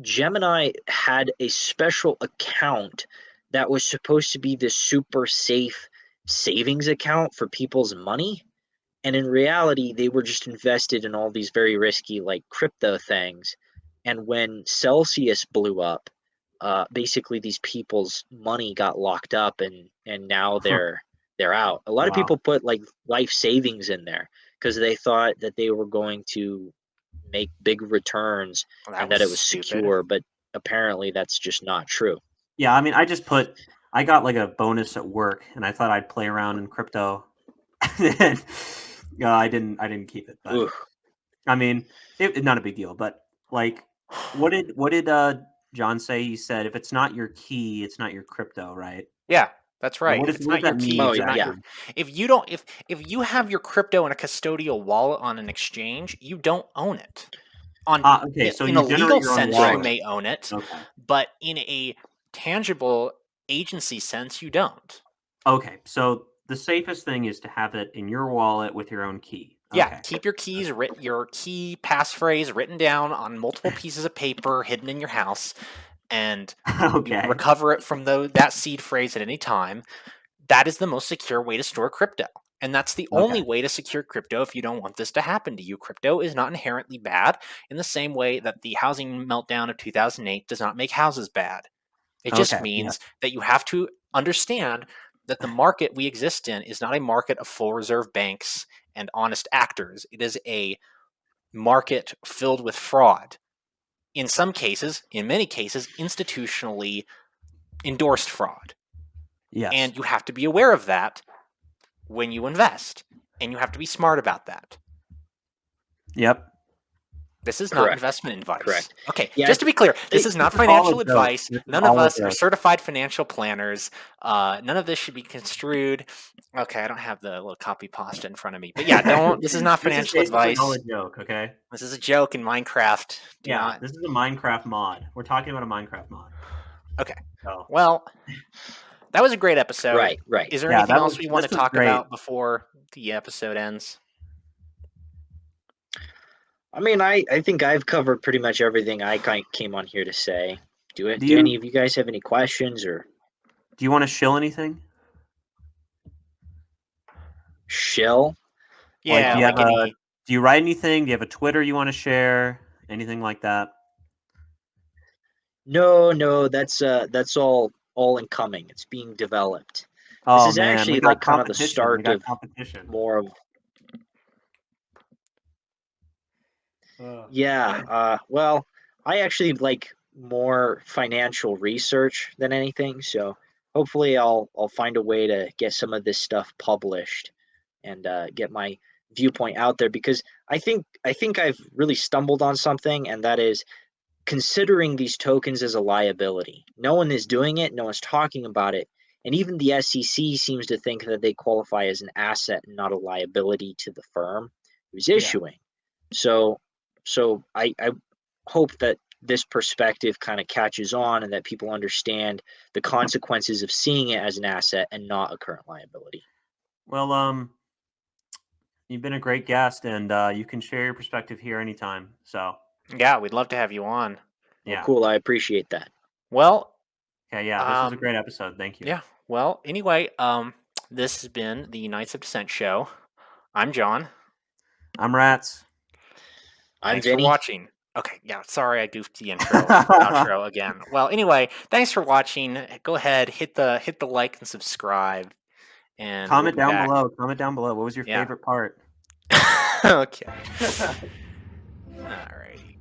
Gemini had a special account that was supposed to be this super safe savings account for people's money, and in reality they were just invested in all these very risky like crypto things. And when Celsius blew up, basically these people's money got locked up, and now Huh. they're out. A lot of Wow. people put like life savings in there because they thought that they were going to make big returns That and was that it was stupid. secure, but apparently that's just not true. Yeah, I mean, I got like a bonus at work, and I thought I'd play around in crypto. And, I didn't keep it, but Ooh. I mean, not a big deal. But like, What did John say? He said if it's not your key, it's not your crypto, right? Yeah, that's Yeah, right. what If does it's not your that mean key, Oh, you're not yeah. exactly? if you don't if you have your crypto in a custodial wallet on an exchange, you don't own it. Okay, so In a you generate legal your own sense, you Correct. wallet. may own it, Okay. but in a tangible agency sense, you don't. Okay, so the safest thing is to have it in your wallet with your own key. Yeah, Okay. keep your your key passphrase written down on multiple pieces of paper hidden in your house, and you can Okay. recover it from that seed phrase at any time. That is the most secure way to store crypto. And that's the only Okay. way to secure crypto if you don't want this to happen to you. Crypto is not inherently bad in the same way that the housing meltdown of 2008 does not make houses bad. It just Okay. Yeah. means that you have to understand that the market we exist in is not a market of full reserve banks and honest actors. It is a market filled with fraud. In some cases, in many cases, institutionally endorsed fraud. Yes. And you have to be aware of that when you invest. And you have to be smart about that. Yep. This is not Correct. investment advice. Correct. Okay, Yeah, just to be clear, this it, is not This is all a financial joke. advice. This is None of all a us are joke. certified financial planners. None of this should be construed. Okay, I don't have the little copy pasta in front of me, but yeah, don't. This is not This is financial basically all advice. a joke, okay? This is a joke in Minecraft. Do Yeah, not. this is a Minecraft mod. We're talking about a Minecraft mod. Okay. So, Well, that was a great episode. right, right. Is there yeah, anything else we want this to was talk great. about before the episode ends? I mean, I think I've covered pretty much everything I came on here to say. Do Do any you of you guys have any questions or do you want to shill anything? shill? Like, Yeah, like any. do you write anything? Do you have a Twitter you want to share? Anything like that? No, that's all incoming. It's being developed. This Oh is man, we actually got like kind of the competition. We start got of competition. more of Uh, yeah. Well, I actually like more financial research than anything, so hopefully I'll find a way to get some of this stuff published and get my viewpoint out there because I think I've really stumbled on something, and that is considering these tokens as a liability. No one is doing it, no one's talking about it, and even the SEC seems to think that they qualify as an asset and not a liability to the firm who's yeah. issuing. So, so I hope that this perspective kind of catches on and that people understand the consequences of seeing it as an asset and not a current liability. Well, you've been a great guest, and you can share your perspective here anytime. So, Yeah, we'd love to have you on. Well, yeah. cool. I appreciate that. Well, Okay, yeah. This was a great episode. Thank you. yeah. Well, anyway, this has been the Knights of Dissent show. I'm John. I'm Rats. I'm Thanks for Vinny. watching. Okay, yeah, sorry I goofed the outro again. Well, anyway, thanks for watching. Go ahead, hit the like and subscribe, and we'll Comment be down back. below. Comment down below. What was your Yeah. favorite part? Okay. Alrighty.